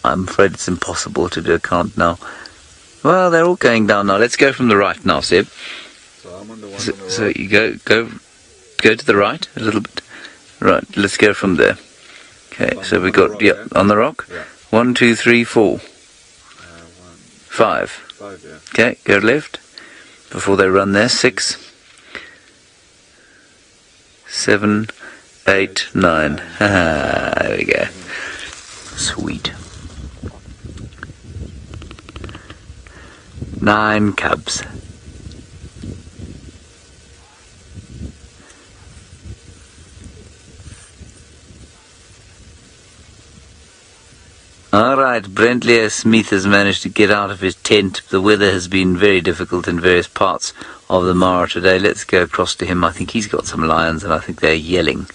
I'm afraid it's impossible to do a count now. Well, they're all going down now. Let's go from the right now, Seb. So I'm on the one So you go to the right a little bit. Right, let's go from there. Okay, so we got on the rock. Yeah. 1, 2, 3, 4, 5. 5, yeah. Okay, go left before they run there. 6, 7, 8, 9. There we go. Sweet. 9 cubs. Alright, Brentley Smith has managed to get out of his tent. The weather has been very difficult in various parts of the Mara today. Let's go across to him. I think he's got some lions and I think they're yelling.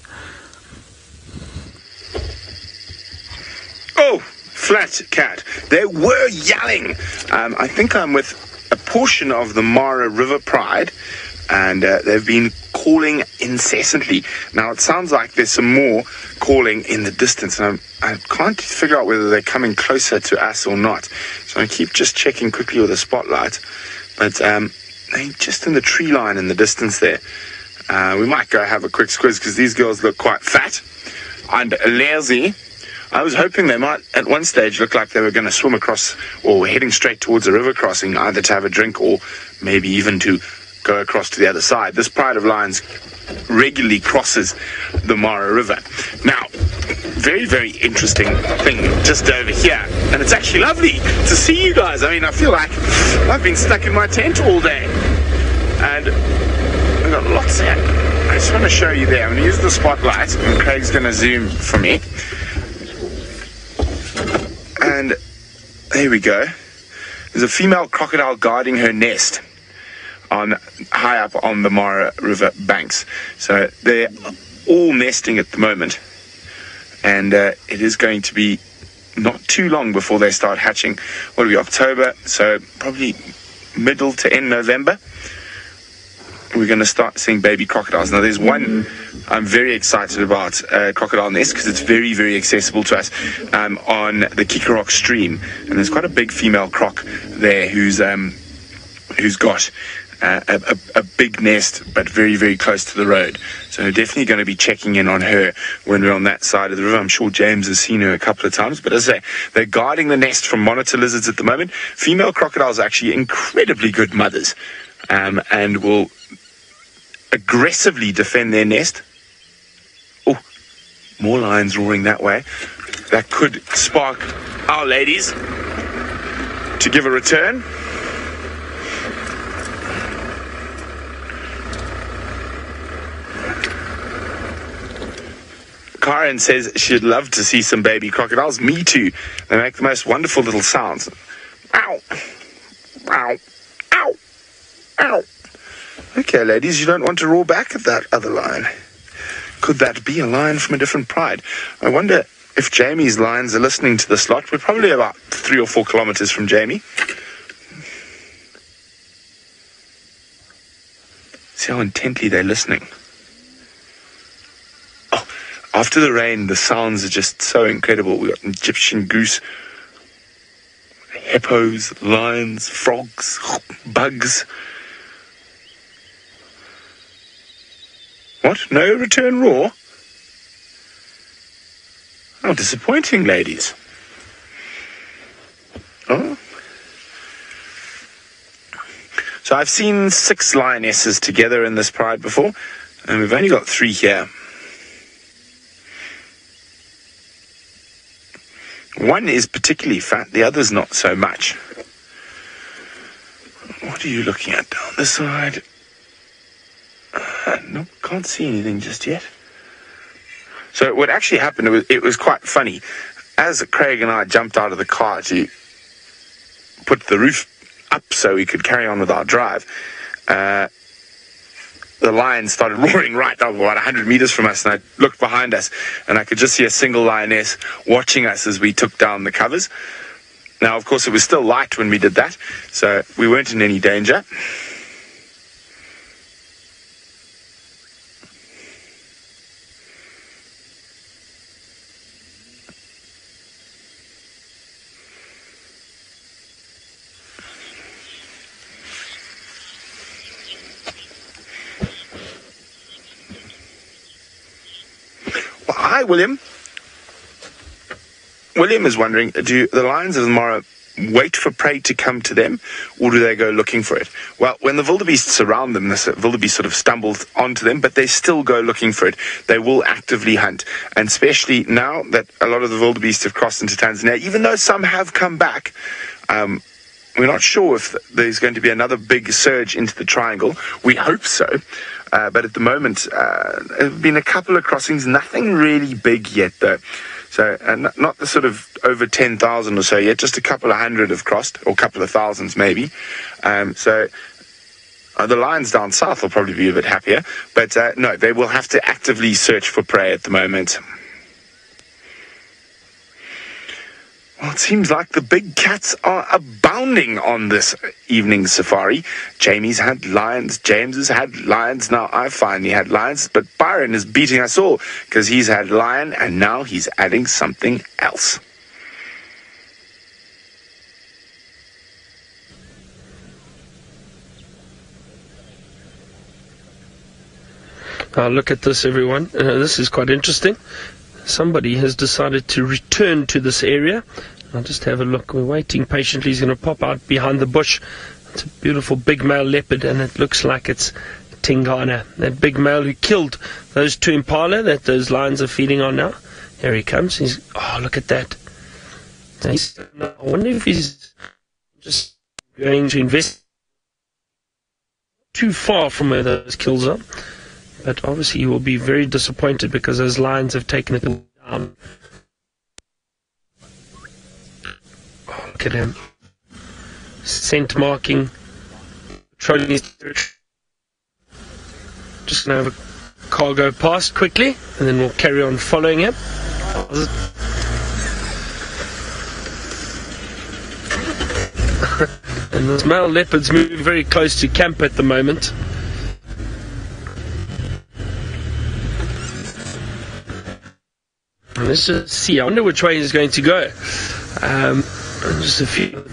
Oh, flat cat. They were yelling. I think I'm with a portion of the Mara River Pride, and they've been calling incessantly. Now, it sounds like there's some more calling in the distance, and I can't figure out whether they're coming closer to us or not. So I keep just checking quickly with a spotlight. But they're just in the tree line in the distance there. We might go have a quick squiz because these girls look quite fat and lazy. I was hoping they might, at one stage, look like they were going to swim across or heading straight towards a river crossing, either to have a drink or maybe even to go across to the other side. This pride of lions regularly crosses the Mara River. Now, very, very interesting thing just over here. And it's actually lovely to see you guys. I mean, I feel like I've been stuck in my tent all day. And we've got lots here. I just want to show you there. I'm going to use the spotlight, and Craig's going to zoom for me. And there we go. There's a female crocodile guarding her nest high up on the Mara River banks. So they're all nesting at the moment. And it is going to be not too long before they start hatching. What are we, October? So probably middle to end November. We're going to start seeing baby crocodiles. Now, there's one I'm very excited about, Crocodile Nest, because it's very, very accessible to us on the Kruger stream. And there's quite a big female croc there who's got a big nest, but very, very close to the road. So definitely going to be checking in on her when we're on that side of the river. I'm sure James has seen her a couple of times. But as I say, they're guarding the nest from monitor lizards at the moment. Female crocodiles are actually incredibly good mothers, and will aggressively defend their nest. Oh, more lions roaring that way. That could spark our ladies to give a return. Karen says she'd love to see some baby crocodiles. Me too. They make the most wonderful little sounds. Ow! Ow! Ow! Ow! Okay, ladies, you don't want to roar back at that other lion. Could that be a lion from a different pride? I wonder if Jamie's lions are listening to the slot. We're probably about 3 or 4 kilometers from Jamie. See how intently they're listening. Oh, after the rain, the sounds are just so incredible. We've got Egyptian goose, hippos, lions, frogs, bugs. What? No return roar? How disappointing, ladies. Oh. So I've seen 6 lionesses together in this pride before, and we've only got 3 here. One is particularly fat, the other's not so much. What are you looking at down this side? No, can't see anything just yet. So what actually happened, it was quite funny. As Craig and I jumped out of the car to put the roof up so we could carry on with our drive, the lion started roaring right up about 100 meters from us, and I looked behind us, and I could just see a single lioness watching us as we took down the covers. Now, of course, it was still light when we did that, so we weren't in any danger. Hi, William. William is wondering, do the lions of the Mara wait for prey to come to them, or do they go looking for it? Well, when the wildebeest surround them, the wildebeest sort of stumbles onto them, but they still go looking for it. They will actively hunt, and especially now that a lot of the wildebeest have crossed into Tanzania, even though some have come back, we're not sure if there's going to be another big surge into the triangle. We hope so. But at the moment, there have been a couple of crossings, nothing really big yet, though. So not the sort of over 10,000 or so yet, just a couple of hundred have crossed, or a couple of thousands maybe. So the lions down south will probably be a bit happier. But no, they will have to actively search for prey at the moment. Well, it seems like the big cats are abounding on this evening safari. Jamie's had lions, James has had lions, now I finally had lions, but Byron is beating us all because he's had lion and now he's adding something else. Look at this, everyone. This is quite interesting. Somebody has decided to return to this area. I'll just have a look. We're waiting patiently. He's going to pop out behind the bush. It's a beautiful big male leopard, and it looks like it's Tingana, that big male who killed those two impala that those lions are feeding on now. Here he comes. Oh, look at that. I wonder if he's just going to invest too far from where those kills are. But obviously he will be very disappointed because those lions have taken it down. Oh, look at him. Scent marking. Patrolling his territory. Just going to have a car go past quickly, and then we'll carry on following him. And this male leopard's moving very close to camp at the moment. Let's just see. I wonder which way he's going to go. Just a few.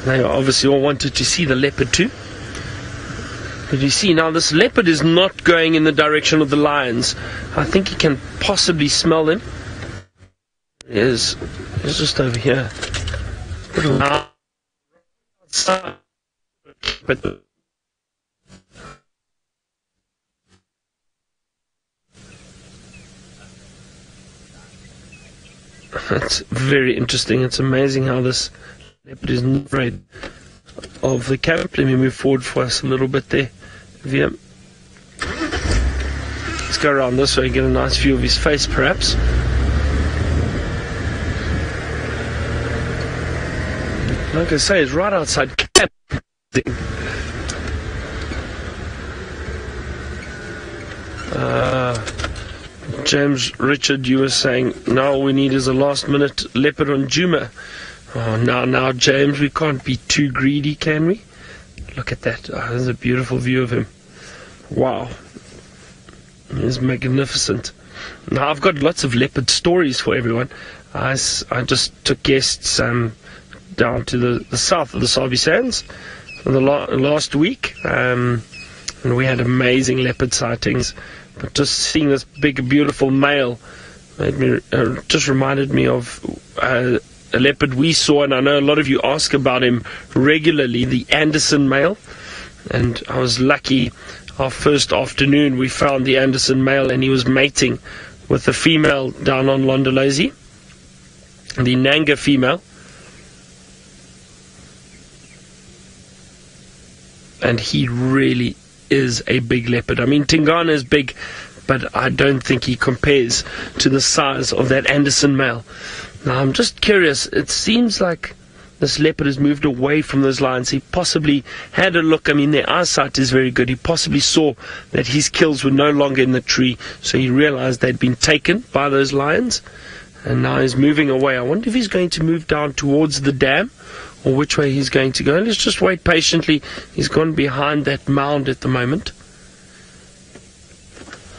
They obviously all wanted to see the leopard too. But you see now, this leopard is not going in the direction of the lions. I think he can possibly smell them. He is. He's just over here. But it's very interesting. It's amazing how this leopard is not afraid of the camp. Let me move forward for us a little bit there. Let's go around this way and get a nice view of his face, perhaps. Like I say, it's right outside camp. James Richard, you were saying now all we need is a last minute leopard on Djuma. Oh, now James, we can't be too greedy, can we? Look at that. Oh, there's a beautiful view of him. Wow. It's magnificent. Now I've got lots of leopard stories for everyone. I just took guests down to the south of the Sabi Sands last week, and we had amazing leopard sightings. But just seeing this big, beautiful male just reminded me of a leopard we saw, and I know a lot of you ask about him regularly, the Anderson male. And I was lucky. Our first afternoon, we found the Anderson male, and he was mating with the female down on Londolozi, the Nanga female. And he really is a big leopard. I mean, Tingana is big, but I don't think he compares to the size of that Anderson male. Now, I'm just curious. It seems like this leopard has moved away from those lions. He possibly had a look. I mean, their eyesight is very good. He possibly saw that his kills were no longer in the tree, so he realized they'd been taken by those lions, and now he's moving away. I wonder if he's going to move down towards the dam, or which way he's going to go. Let's just wait patiently. He's gone behind that mound at the moment.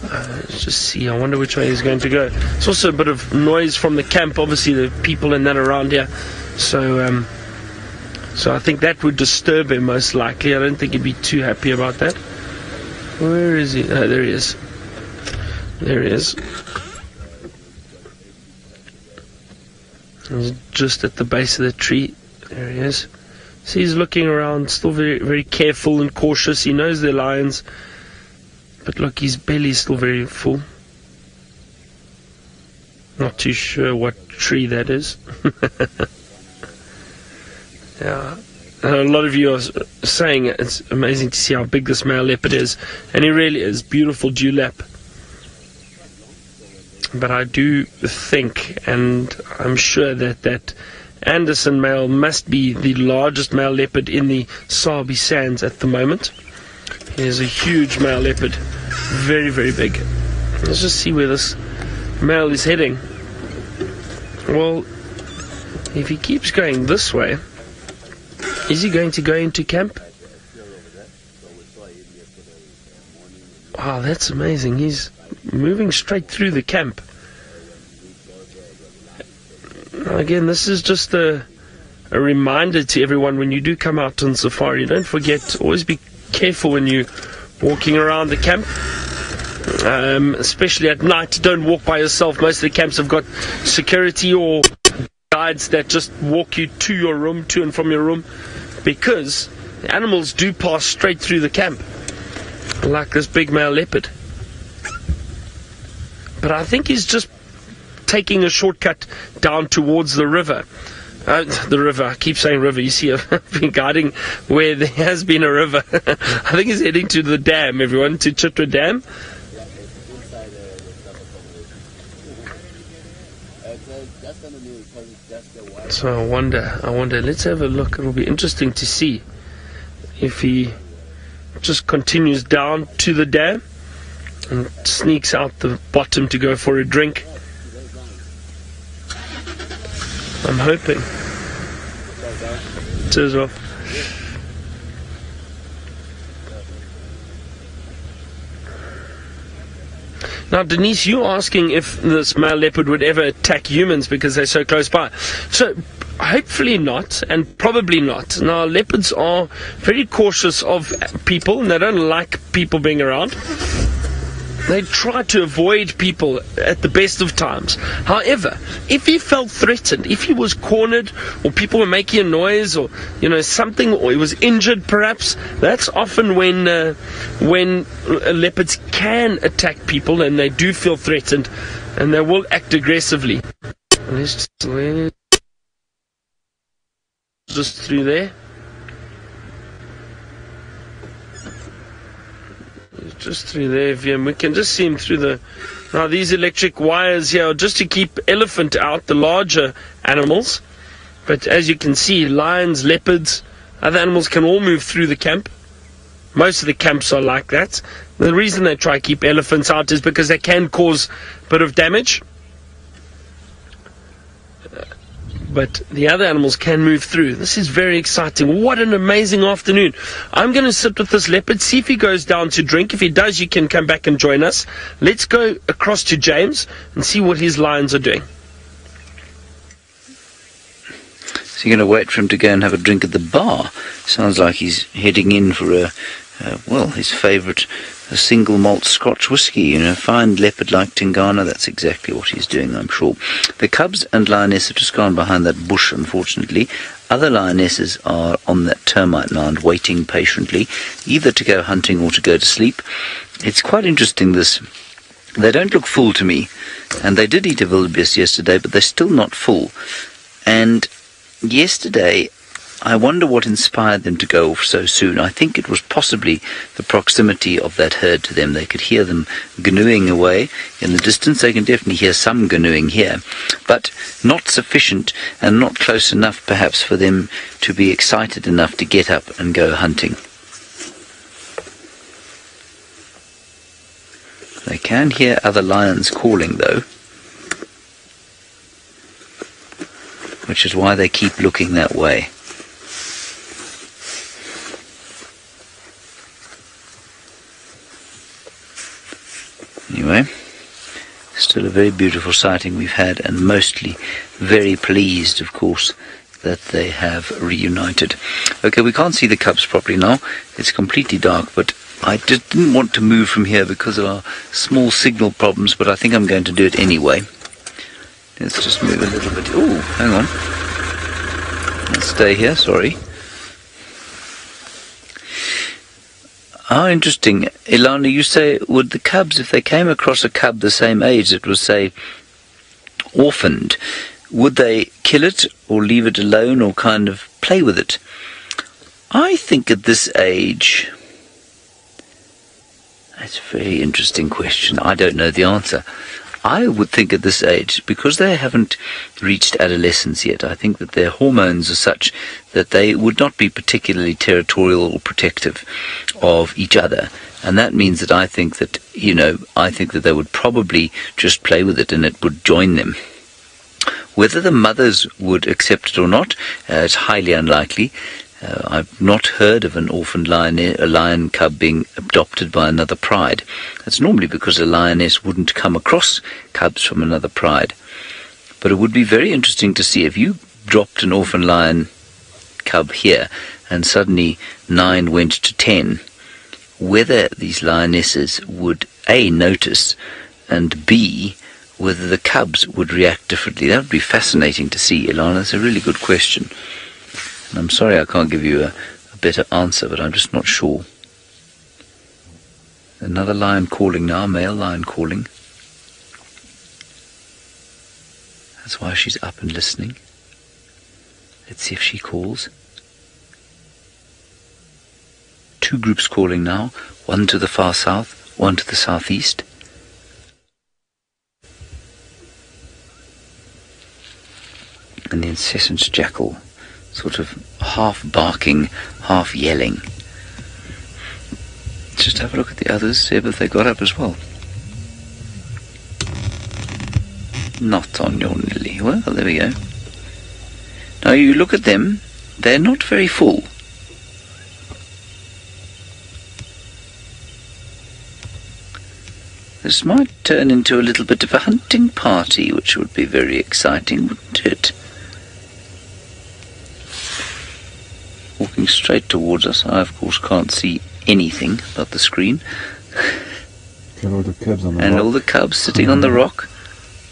Let's just see. I wonder which way he's going to go. It's also a bit of noise from the camp. Obviously, the people and that around here. So I think that would disturb him most likely. I don't think he'd be too happy about that. Where is he? Oh, there he is. There he is. He's just at the base of the tree. There he is. See, he's looking around, still very, very careful and cautious. He knows they're lions. But look, his belly's still very full. Not too sure what tree that is. Yeah. A lot of you are saying it's amazing to see how big this male leopard is. And he really is. Beautiful dewlap. But I do think, and I'm sure that Anderson male must be the largest male leopard in the Sabi sands at the moment. Here's a huge male leopard. Very, very big. Let's just see where this male is heading. Well, if he keeps going this way, is he going to go into camp? Wow, that's amazing. He's moving straight through the camp. Again, this is just a reminder to everyone, when you do come out on safari, don't forget, always be careful when you're walking around the camp, especially at night. Don't walk by yourself. Most of the camps have got security or guides that just walk you to your room, to and from your room, because the animals do pass straight through the camp, like this big male leopard. But I think he's just taking a shortcut down towards the river. The river, I keep saying river. You see, I've been guiding where there has been a river. I think he's heading to the dam, everyone, to Chitwa Dam. So I wonder, let's have a look. It'll be interesting to see if he just continues down to the dam and sneaks out the bottom to go for a drink. I'm hoping. Cheers, Rob. Now, Denise, you're asking if this male leopard would ever attack humans because they're so close by. So, hopefully not, and probably not. Now, leopards are very cautious of people, and they don't like people being around. They try to avoid people at the best of times. However, if he felt threatened, if he was cornered, or people were making a noise, or something, or he was injured perhaps, that's often when leopards can attack people, and they do feel threatened, and they will act aggressively. Let's just through there. Just through there, Viam. We can just see him through the... Now, these electric wires here are just to keep elephant out, the larger animals. But as you can see, lions, leopards, other animals can all move through the camp. Most of the camps are like that. The reason they try to keep elephants out is because they can cause a bit of damage. But the other animals can move through. This is very exciting. What an amazing afternoon. I'm going to sit with this leopard, see if he goes down to drink. If he does, you can come back and join us. Let's go across to James and see what his lions are doing. So you're going to wait for him to go and have a drink at the bar? Sounds like he's heading in for his favourite single malt Scotch whisky. Fine leopard like Tingana, that's exactly what he's doing, I'm sure. The cubs and lioness have just gone behind that bush, unfortunately. Other lionesses are on that termite mound, waiting patiently, either to go hunting or to go to sleep. It's quite interesting, this. They don't look full to me, and they did eat a wildebeest yesterday, but they're still not full. And yesterday, I wonder what inspired them to go off so soon. I think it was possibly the proximity of that herd to them. They could hear them canoeing away in the distance. They can definitely hear some canoeing here, but not sufficient and not close enough perhaps for them to be excited enough to get up and go hunting. They can hear other lions calling though, which is why they keep looking that way. Anyway, still a very beautiful sighting we've had, and mostly very pleased, of course, that they have reunited. Okay, we can't see the cubs properly now. It's completely dark, but I didn't want to move from here because of our small signal problems, but I think I'm going to do it anyway. Let's just move a little bit. Oh, hang on. Let's stay here, sorry. How interesting. Ilana, you say, would the cubs, if they came across a cub the same age that was, say, orphaned, would they kill it or leave it alone or kind of play with it? I think at this age, that's a very interesting question. I don't know the answer. I would think at this age, because they haven't reached adolescence yet, I think that their hormones are such that they would not be particularly territorial or protective of each other. And that means that I think that, I think that they would probably just play with it and it would join them. Whether the mothers would accept it or not, it's highly unlikely. I've not heard of an orphaned lion cub being adopted by another pride. That's normally because a lioness wouldn't come across cubs from another pride. But it would be very interesting to see if you dropped an orphaned lion cub here and suddenly 9 went to 10, whether these lionesses would A, notice, and B, whether the cubs would react differently. That would be fascinating to see, Ilana. That's a really good question. And I'm sorry I can't give you a better answer, but I'm just not sure. Another lion calling now, male lion calling. That's why she's up and listening. Let's see if she calls. 2 groups calling now, one to the far south, one to the southeast. And the incessant jackal, sort of half barking, half yelling. Just have a look at the others, see if they got up as well. Not on your Nilly. Well, there we go. Now you look at them, they're not very full. This might turn into a little bit of a hunting party, which would be very exciting, wouldn't it? Walking straight towards us. I, of course, can't see anything but the screen. And all the cubs on the and rock. all the cubs sitting on the rock.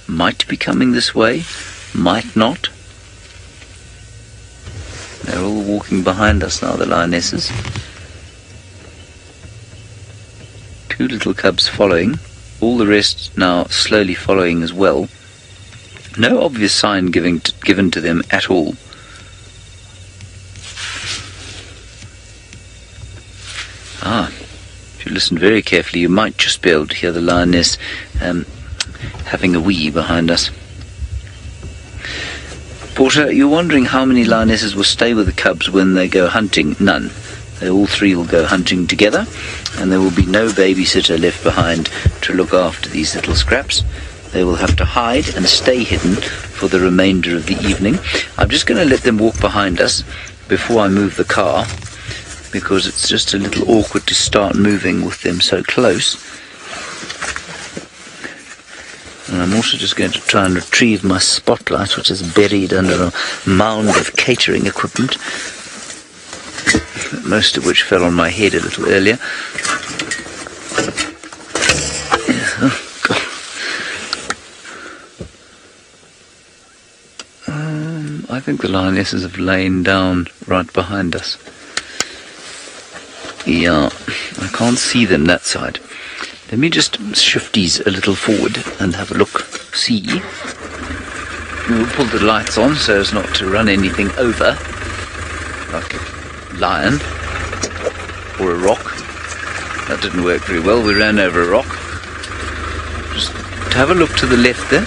Might be coming this way, might not. They're all walking behind us now, the lionesses. 2 little cubs following. All the rest now slowly following as well. No obvious sign given to them at all. If you listen very carefully, you might just be able to hear the lioness having a wee behind us. Porter, you're wondering how many lionesses will stay with the cubs when they go hunting? None. They all 3 will go hunting together, and there will be no babysitter left behind to look after these little scraps. They will have to hide and stay hidden for the remainder of the evening. I'm just going to let them walk behind us before I move the car, because it's just a little awkward to start moving with them so close. And I'm also just going to try and retrieve my spotlight, which is buried under a mound of catering equipment, most of which fell on my head a little earlier. I think the lionesses have lain down right behind us. Yeah, I can't see them that side. Let me just shift these a little forward and have a look. See? We'll pull the lights on so as not to run anything over. like a lion or a rock. That didn't work very well. We ran over a rock. Just have a look to the left there.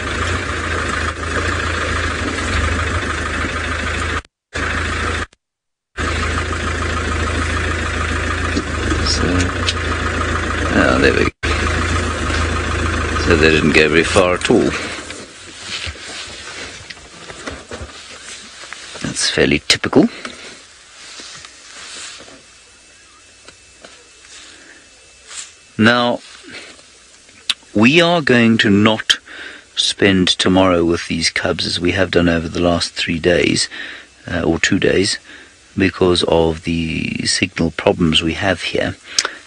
There we go. So they didn't go very far at all. That's fairly typical. Now, we are going to not spend tomorrow with these cubs as we have done over the last 3 days, or 2 days, because of the signal problems we have here.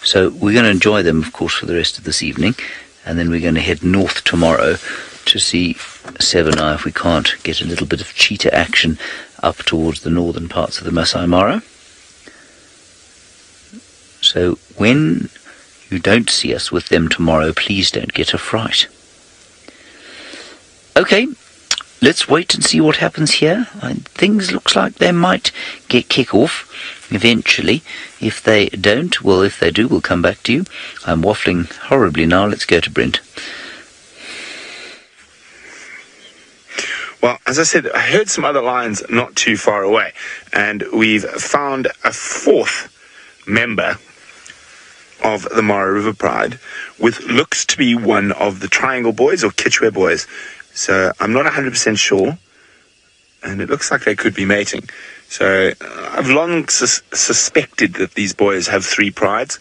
So we're going to enjoy them, of course, for the rest of this evening, and then we're going to head north tomorrow to see Seven-Eye if we can't get a little bit of cheetah action up towards the northern parts of the Masai Mara. So when you don't see us with them tomorrow, please don't get a fright. Okay, let's wait and see what happens here. Things looks like they might get kick-off eventually. If they don't, well, if they do, we'll come back to you. I'm waffling horribly now. Let's go to Brent. Well, as I said, I heard some other lions not too far away, and we've found a fourth member of the Mara River Pride, with looks to be one of the Triangle Boys or Chitwa Boys. So I'm not 100% sure, and it looks like they could be mating. So I've long suspected that these boys have 3 prides,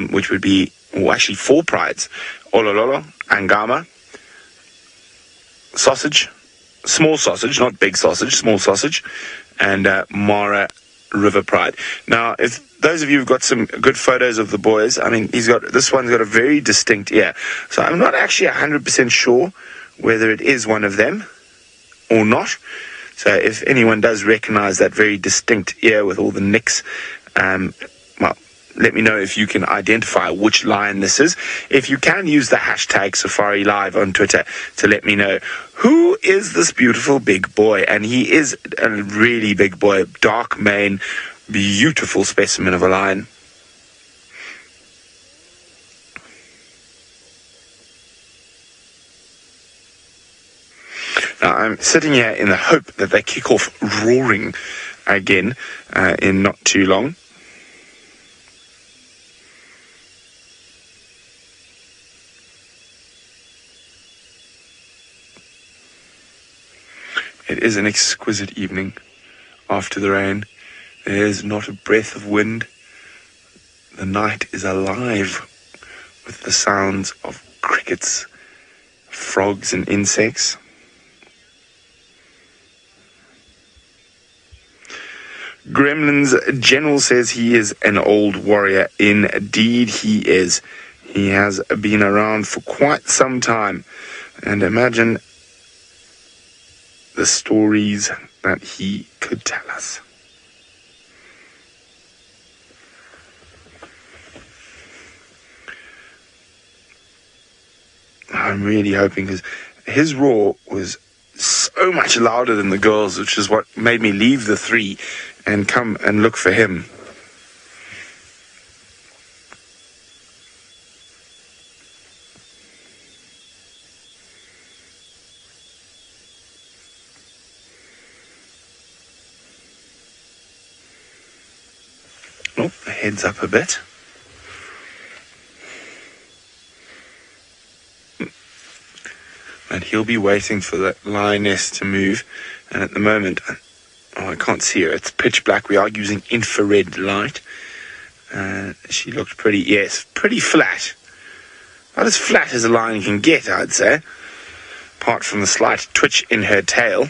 which would be, well, actually 4 prides. Olololo, Angama, sausage, small sausage, not big sausage, small sausage, and Mara River Pride. Now, if those of you who've got some good photos of the boys, I mean, this one's got a very distinct ear. So I'm not actually 100% sure whether it is one of them or not. So if anyone does recognize that very distinct ear with all the nicks, well, let me know if you can identify which lion this is. If you can, use the hashtag Safari Live on Twitter to let me know who is this beautiful big boy. And he is a really big boy, dark mane, beautiful specimen of a lion. Now, I'm sitting here in the hope that they kick off roaring again in not too long. It is an exquisite evening after the rain. There is not a breath of wind. The night is alive with the sounds of crickets, frogs and insects. Gremlin's General says he is an old warrior. Indeed he is. He has been around for quite some time. And imagine the stories that he could tell us. I'm really hoping, because his roar was so much louder than the girls, which is what made me leave the 3 and come and look for him. Oh, the head's up a bit. And he'll be waiting for the lioness to move. And at the moment, oh, I can't see her. It's pitch black. We are using infrared light. She looked pretty, yes, pretty flat. Not as flat as a lion can get, I'd say. Apart from the slight twitch in her tail.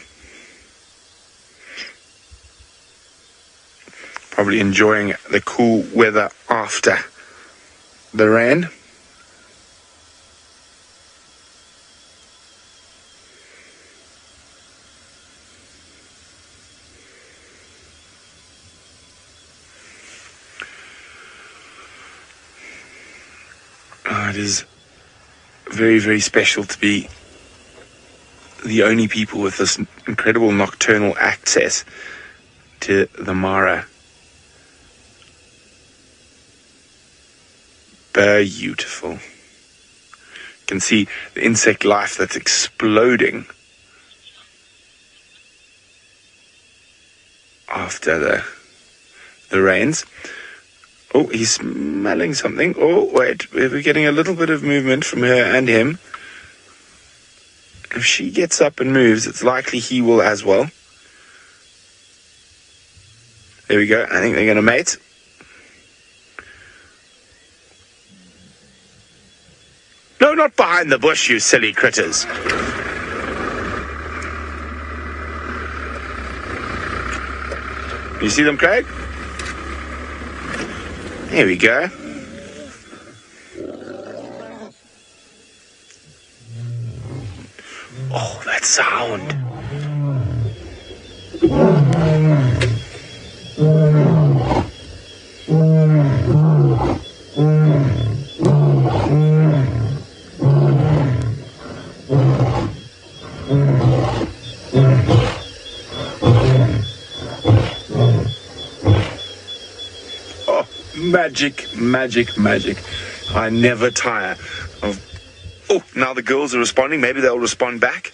Probably enjoying the cool weather after the rain. It is very, very special to be the only people with this incredible nocturnal access to the Mara beautiful. You can see the insect life that's exploding after the rains. Oh, he's smelling something. Oh, wait, we're getting a little bit of movement from her and him. If she gets up and moves, it's likely he will as well. There we go. I think they're going to mate. No, not behind the bush, you silly critters. You see them, Craig? There we go. Oh, that sound. Magic, magic, magic. I never tire of... Oh, now the girls are responding. Maybe they'll respond back.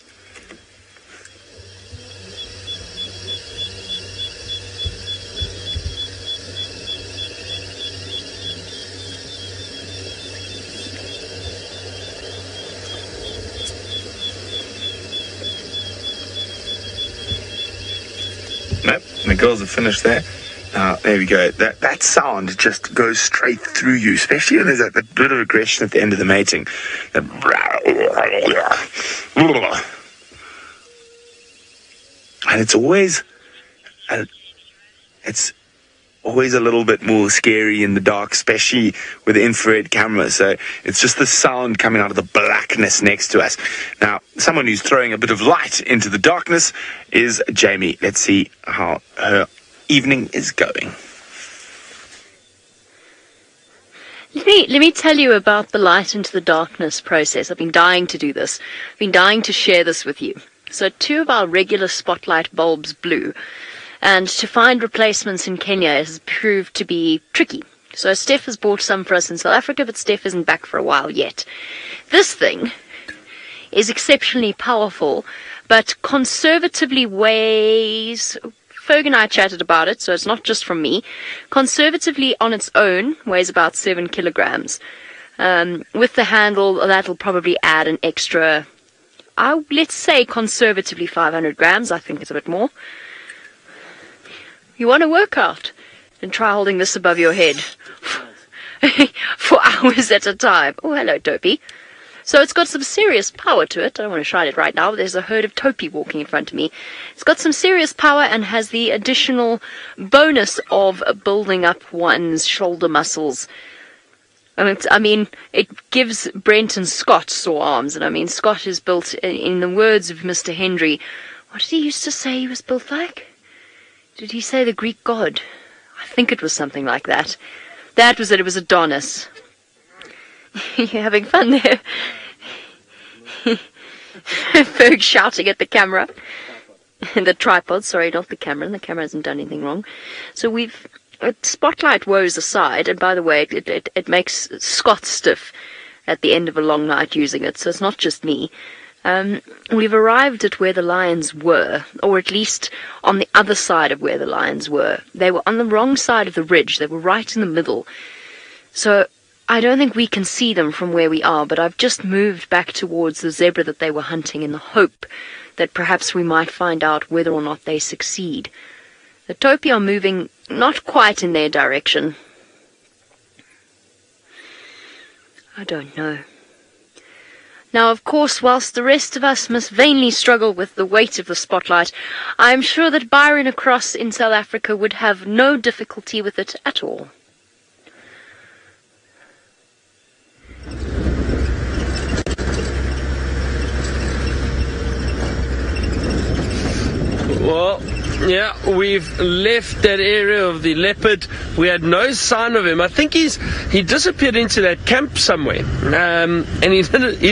Nope, the girls have finished there. There we go. That sound just goes straight through you, especially when there's that bit of aggression at the end of the mating. And it's always a little bit more scary in the dark, especially with the infrared camera. So it's just the sound coming out of the blackness next to us. Now, someone who's throwing a bit of light into the darkness is Jamie. Let's see how her evening is going. Let me tell you about the light into the darkness process. I've been dying to do this. I've been dying to share this with you. So 2 of our regular spotlight bulbs blew, and to find replacements in Kenya has proved to be tricky. So Steph has bought some for us in South Africa, but Steph isn't back for a while yet. This thing is exceptionally powerful, but conservatively weighs... Ferg and I chatted about it, so it's not just from me. Conservatively on its own weighs about 7 kilograms. With the handle, that'll probably add an extra, let's say conservatively 500 grams. I think it's a bit more. You want to work out? Then try holding this above your head for hours at a time. Oh, hello, Dopey. So it's got some serious power to it. I don't want to shine it right now, but there's a herd of topi walking in front of me. It's got some serious power and has the additional bonus of building up one's shoulder muscles. I mean, it gives Brent and Scott sore arms. And I mean, Scott is built, in the words of Mr. Henry, what did he used to say he was built like? Did he say the Greek god? I think it was something like that. That was it. It was Adonis. You're having fun there. Ferg shouting at the camera. The tripod, sorry, not the camera. The camera hasn't done anything wrong. So we've... spotlight woes aside, and by the way, it makes Scott stiff at the end of a long night using it, so it's not just me. We've arrived at where the lions were, or at least on the other side of where the lions were. They were on the wrong side of the ridge. They were right in the middle. So... I don't think we can see them from where we are, but I've just moved back towards the zebra that they were hunting in the hope that perhaps we might find out whether or not they succeed. The topi are moving not quite in their direction. I don't know. Now, of course, whilst the rest of us must vainly struggle with the weight of the spotlight, I am sure that Byron across in South Africa would have no difficulty with it at all. Well, yeah, we've left that area of the leopard. We had no sign of him. I think he disappeared into that camp somewhere, and he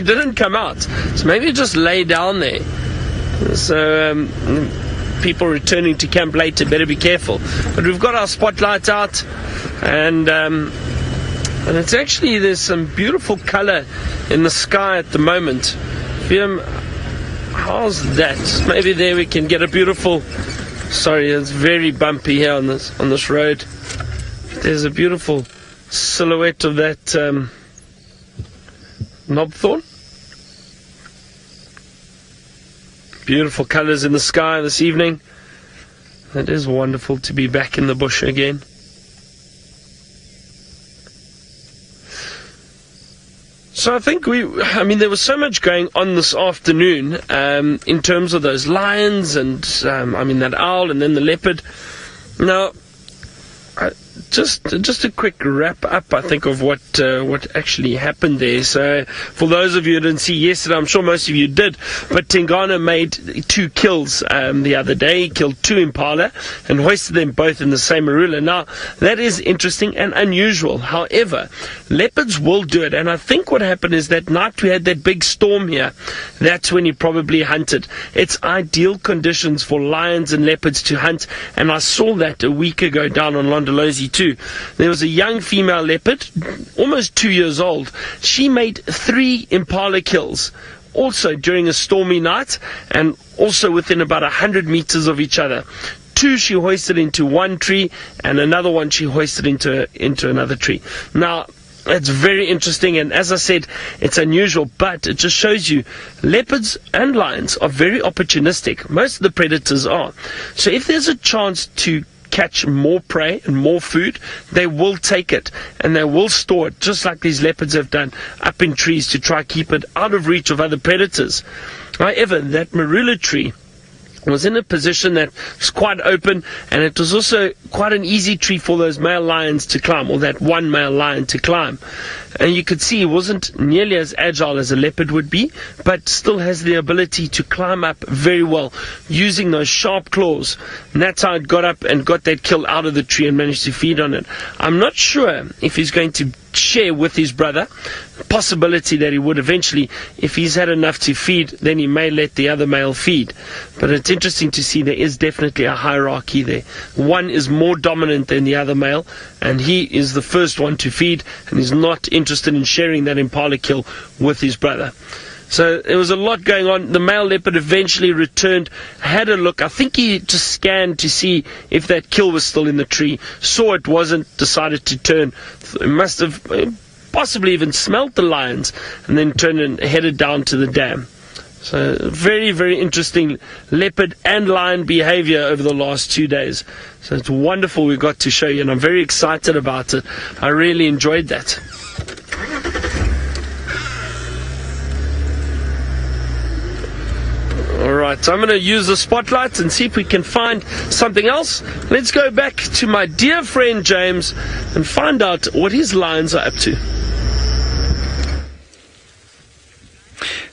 didn't come out. So maybe he just lay down there. So people returning to camp later better be careful. But we've got our spotlights out, and And it's actually, there's some beautiful color in the sky at the moment. How's that? Maybe there we can get a beautiful, sorry, it's very bumpy here on this road. There's a beautiful silhouette of that knobthorn. Beautiful colors in the sky this evening. It is wonderful to be back in the bush again. So I think there was so much going on this afternoon in terms of those lions and, that owl and then the leopard. Now, just a quick wrap up, I think, of what actually happened there. So, for those of you who didn't see yesterday, I'm sure most of you did, but Tingana made 2 kills the other day. He killed 2 impala and hoisted them both in the same marula. Now, that is interesting and unusual. However, leopards will do it, and I think what happened is that night we had that big storm here. That's when he probably hunted. It's ideal conditions for lions and leopards to hunt, and I saw that a week ago down on Londolozi too. There was a young female leopard, almost 2 years old. She made 3 impala kills, also during a stormy night, and also within about 100 meters of each other. 2 she hoisted into one tree, and another one she hoisted into another tree. Now, it's very interesting, and as I said, it's unusual, but it just shows you leopards and lions are very opportunistic. Most of the predators are. So if there's a chance to catch more prey and more food, they will take it and they will store it, just like these leopards have done, up in trees to try keep it out of reach of other predators. However, that marula tree was in a position that was quite open, and it was also quite an easy tree for those male lions to climb, or that one male lion to climb. And you could see he wasn't nearly as agile as a leopard would be, but still has the ability to climb up very well using those sharp claws. And that's how it got up and got that kill out of the tree and managed to feed on it. I'm not sure if he's going to share with his brother. Possibility that he would eventually, if he's had enough to feed, then he may let the other male feed. But it's interesting to see there is definitely a hierarchy there. One is more dominant than the other male, and he is the first one to feed, and he's not interested in sharing that impala kill with his brother. So there was a lot going on. The male leopard eventually returned, had a look. I think he just scanned to see if that kill was still in the tree. Saw it wasn't, decided to turn. It must have possibly even smelt the lions, and then turned and headed down to the dam. So very, very interesting leopard and lion behavior over the last 2 days. So it's wonderful we got to show you, and I'm very excited about it. I really enjoyed that. Alright, so I'm going to use the spotlight and see if we can find something else. Let's go back to my dear friend James and find out what his lions are up to.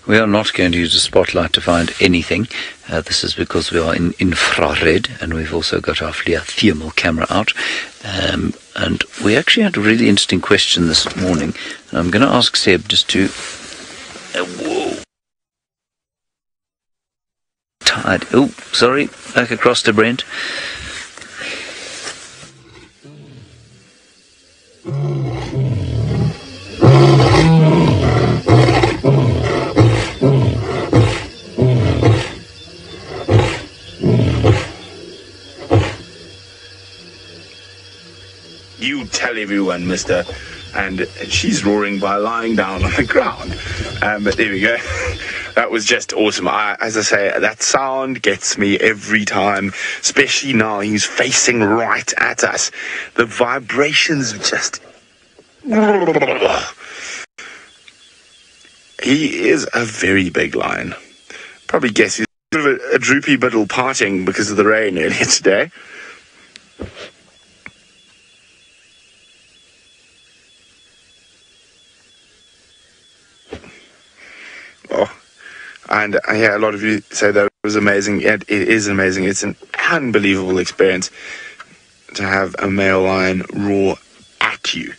We are not going to use a spotlight to find anything. This is because we are in infrared, and we've also got our FLIR thermal camera out. And we actually had a really interesting question this morning. And I'm going to ask Seb just to... Oh, sorry, back across to Brent. You tell everyone, mister. And she's roaring by lying down on the ground. But there we go. That was just awesome. As I say, that sound gets me every time, especially now he's facing right at us. The vibrations just... He is a very big lion. Probably guess he's a bit of a droopy little parting because of the rain earlier today. Oh, and yeah, a lot of you say that it was amazing. Yeah, it is amazing. It's an unbelievable experience to have a male lion roar at you.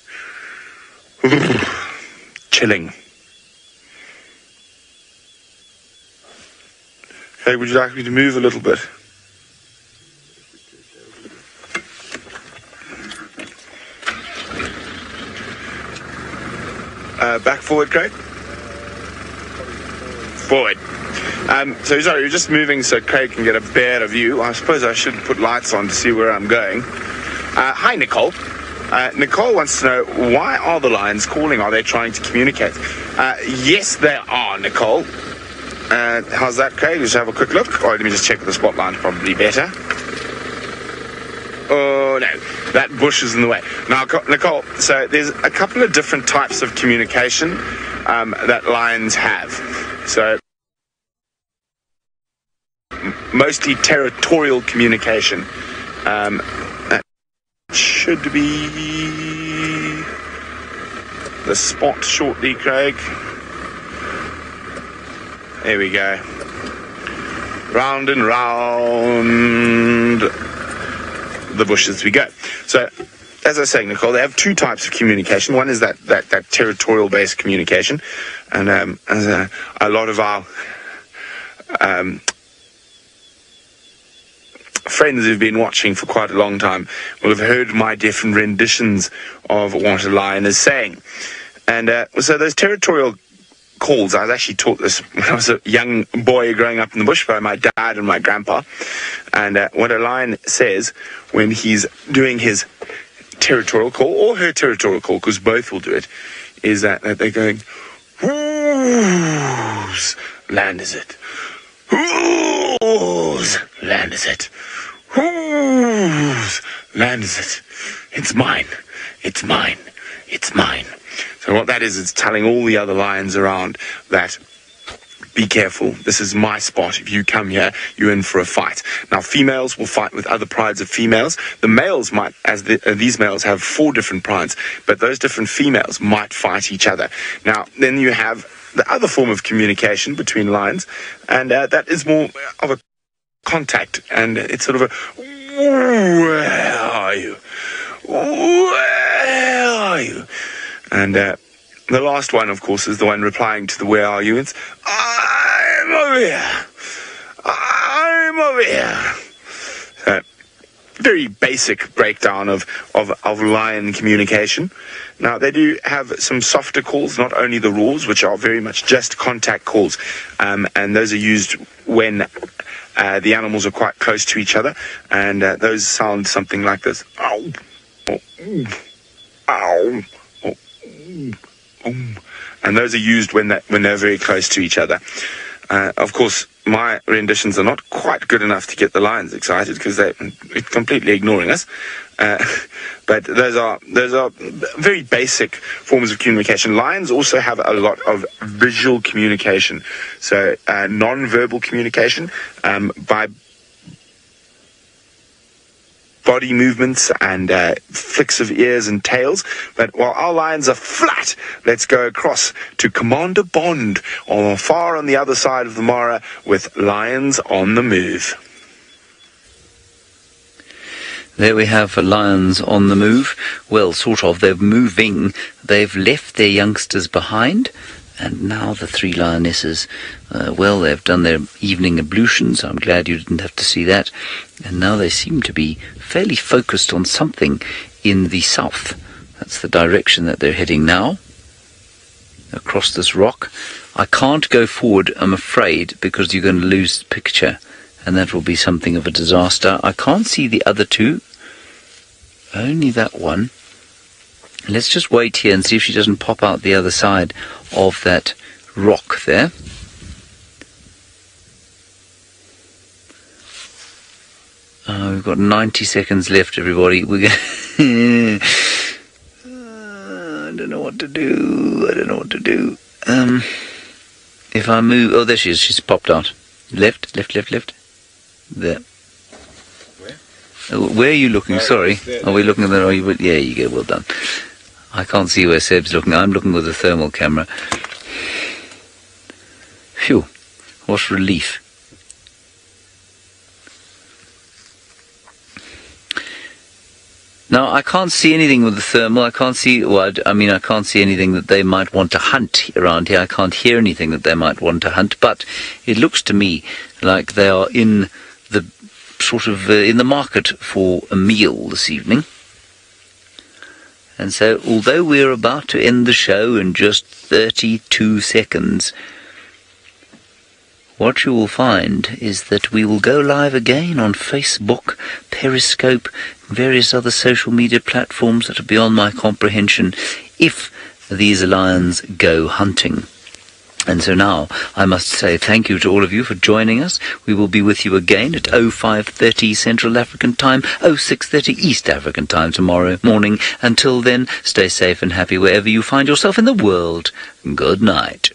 Chilling. Hey, would you like me to move a little bit? Back, forward, Craig? Forward. So sorry, you're just moving so Craig can get a better view. I suppose I should put lights on to see where I'm going. Hi, Nicole. Nicole wants to know, why are the lions calling? Are they trying to communicate? Yes, they are, Nicole. How's that, Craig? Let's have a quick look. Or let me just check with the spotlight, probably better. Oh, no, that bush is in the way. Now, Nicole, so there's a couple of different types of communication that lions have. So, mostly territorial communication. That should be the spot shortly, Craig. There we go. Round and round the bushes we go. So, as I was saying, Nicole, they have two types of communication. One is that territorial-based communication, and as a lot of our friends who've been watching for quite a long time will have heard my different renditions of what a lion is saying. And so those territorial calls, I was actually taught this when I was a young boy growing up in the bush by my dad and my grandpa. And what a lion says when he's doing his territorial call, or her territorial call, because both will do it, is that they're going, whose land is it? Whose land is it? Whose land is it? It's mine. It's mine. It's mine. So what that is, it's telling all the other lions around that, be careful, this is my spot. If you come here, you're in for a fight. Now, females will fight with other prides of females. The males might, these males have 4 different prides, but those different females might fight each other. Now, then you have the other form of communication between lions, and that is more of a contact, and it's sort of a, where are you? Where are you? And the last one, of course, is the one replying to the where are you? It's, I'm over here. I'm over here. Very basic breakdown of lion communication. Now, they do have some softer calls, not only the roars, which are very much just contact calls, and those are used when the animals are quite close to each other, and those sound something like this. Ow. Oh, ow. Oh, and those are used when they're very close to each other. Of course, my renditions are not quite good enough to get the lions excited because they're completely ignoring us. But those are very basic forms of communication. Lions also have a lot of visual communication, so non-verbal communication by body movements and flicks of ears and tails. But while our lions are flat, let's go across to Commander Bond, far on the other side of the Mara, with lions on the move. There we have lions on the move. Well, sort of. They're moving. They've left their youngsters behind. And now the 3 lionesses, well, they've done their evening ablutions. I'm glad you didn't have to see that. And now they seem to be fairly focused on something in the south. That's the direction that they're heading now, across this rock. I can't go forward, I'm afraid, because you're going to lose the picture, and that will be something of a disaster. I can't see the other 2, only that one. Let's just wait here and see if she doesn't pop out the other side of that rock there. We've got 90 seconds left, everybody. We're going I don't know what to do. I don't know what to do. If I move... Oh, there she is. She's popped out. Left. There. Where are you looking? Sorry. Are we looking at the... Yeah, you go. Well done. I can't see where Seb's looking. I'm looking with a thermal camera. Phew. What relief. Now, I can't see anything with the thermal. I can't see... Well, I can't see anything that they might want to hunt around here. I can't hear anything that they might want to hunt. But it looks to me like they are in the... sort of in the market for a meal this evening. And so, although we're about to end the show in just 32 seconds, what you will find is that we will go live again on Facebook, Periscope, various other social media platforms that are beyond my comprehension if these lions go hunting. And so now I must say thank you to all of you for joining us. We will be with you again at 05:30 Central African Time, 06:30 East African Time tomorrow morning. Until then, stay safe and happy wherever you find yourself in the world. Good night.